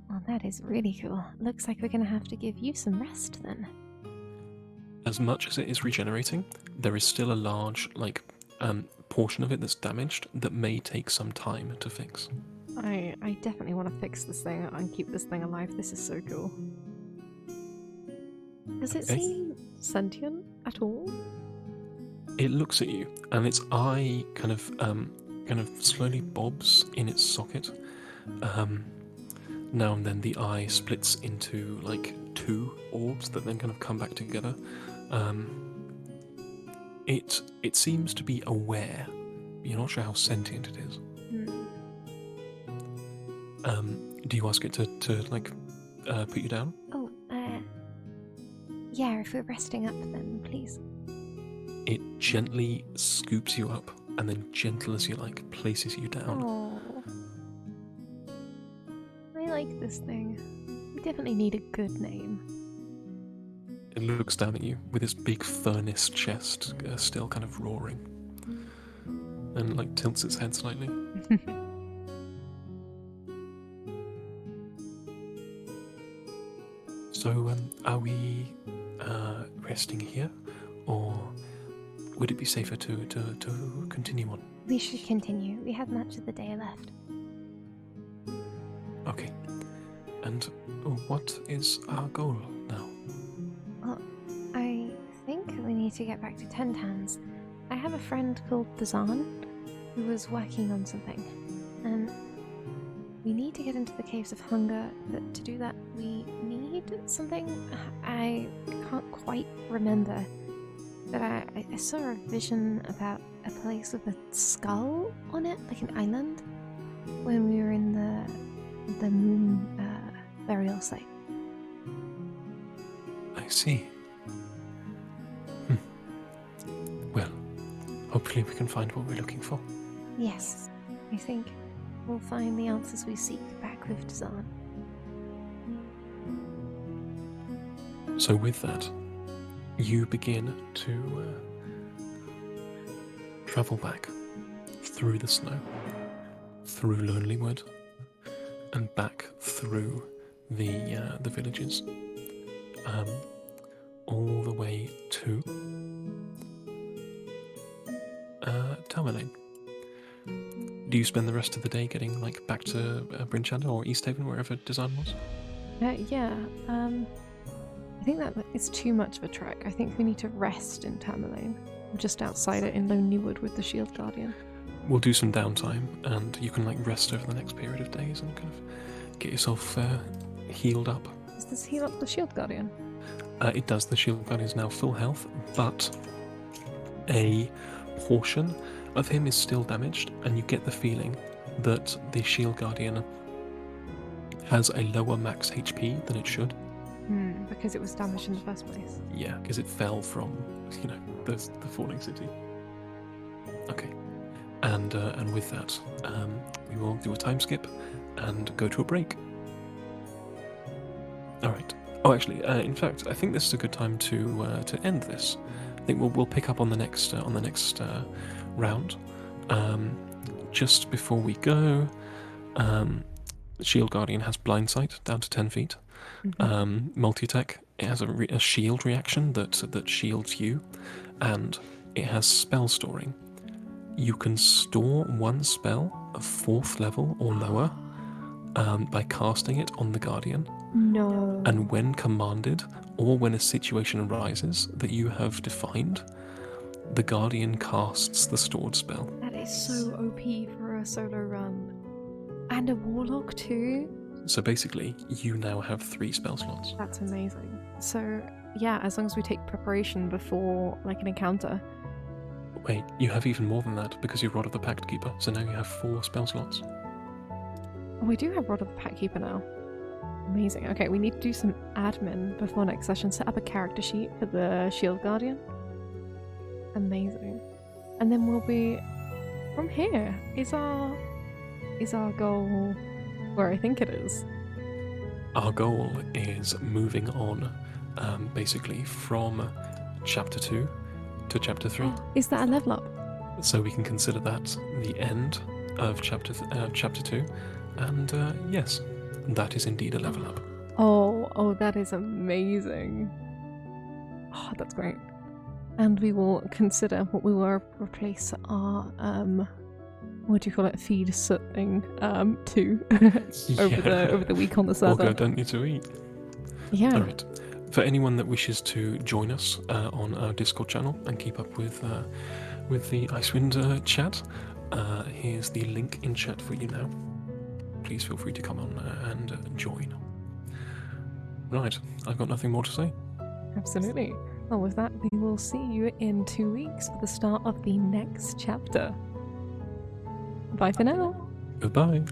Well, that is really cool. Looks like we're gonna have to give you some rest then. As much as it is regenerating, there is still a large portion of it that's damaged that may take some time to fix. I definitely want to fix this thing and keep this thing alive. This is so cool. Does it Okay. seem sentient at all? It looks at you, and its eye kind of slowly bobs in its socket. Now and then the eye splits into like two orbs that then kind of come back together. It seems to be aware. You're not sure how sentient it is. Do you ask it to put you down? Oh, yeah, if we're resting up then, please. It gently scoops you up and then, gentle as you like, places you down. Oh, I like this thing. We definitely need a good name. It looks down at you with its big furnace chest still kind of roaring, and like tilts its head slightly. So, are we resting here, or would it be safer to continue on? We should continue. We have much of the day left. Okay. And what is our goal now? Well, I think we need to get back to Ten Towns. I have a friend called Bazan who was working on something, and we need to get into the Caves of Hunger, but to do that we need something. I can't quite remember, but I saw a vision about a place with a skull on it, like an island, when we were in the moon burial site. I see. Well, hopefully we can find what we're looking for. Yes, I think we'll find the answers we seek back with Dazan. So with that, you begin to travel back through the snow, through Lonely Wood, and back through the villages, all the way to Tamerlane. Do you spend the rest of the day getting back to Bryn Shander or East Haven, wherever Design was? Yeah. I think that is too much of a trek. I think we need to rest in Tamerlane. We're just outside it in Lonely Wood with the Shield Guardian. We'll do some downtime, and you can rest over the next period of days and kind of get yourself healed up. Does this heal up the Shield Guardian? It does. The Shield Guardian is now full health, but a portion of him is still damaged, and you get the feeling that the Shield Guardian has a lower max HP than it should. Because it was damaged in the first place. Yeah, because it fell from, the falling city. Okay, and with that, we will do a time skip and go to a break. All right. Oh, actually, in fact, I think this is a good time to end this. I think we'll pick up on the next round. Just before we go, Shield Guardian has blind sight down to 10 feet. Multi-attack, it has a shield reaction that shields you, and it has spell storing. You can store one spell of 4th level or lower by casting it on the Guardian. No. And when commanded, or when a situation arises that you have defined, the Guardian casts the stored spell. That is so OP for a solo run. And a Warlock too? So basically, you now have 3 spell slots. That's amazing. So, yeah, as long as we take preparation before, an encounter. Wait, you have even more than that, because you're Rod of the Pact Keeper, so now you have 4 spell slots. Oh, we do have Rod of the Pack Keeper now. Amazing. Okay, we need to do some admin before next session. Set up a character sheet for the Shield Guardian. Amazing. And then we'll be from here. Is our goal where I think it is? Our goal is moving on, basically from chapter 2 to chapter 3. Is that a level up? So we can consider that the end of chapter 2, and yes, that is indeed a level up. Oh, that is amazing. Oh, that's great. And we will consider what we will replace our what do you call it, feed soot thing to over the week on the server. Olga, don't need to eat. Yeah. All right. For anyone that wishes to join us on our Discord channel and keep up with the Icewind chat, here's the link in chat for you now. Please feel free to come on and join. Right, I've got nothing more to say. Absolutely. Well, with that, we will see you in 2 weeks for the start of the next chapter. Bye for now. Goodbye.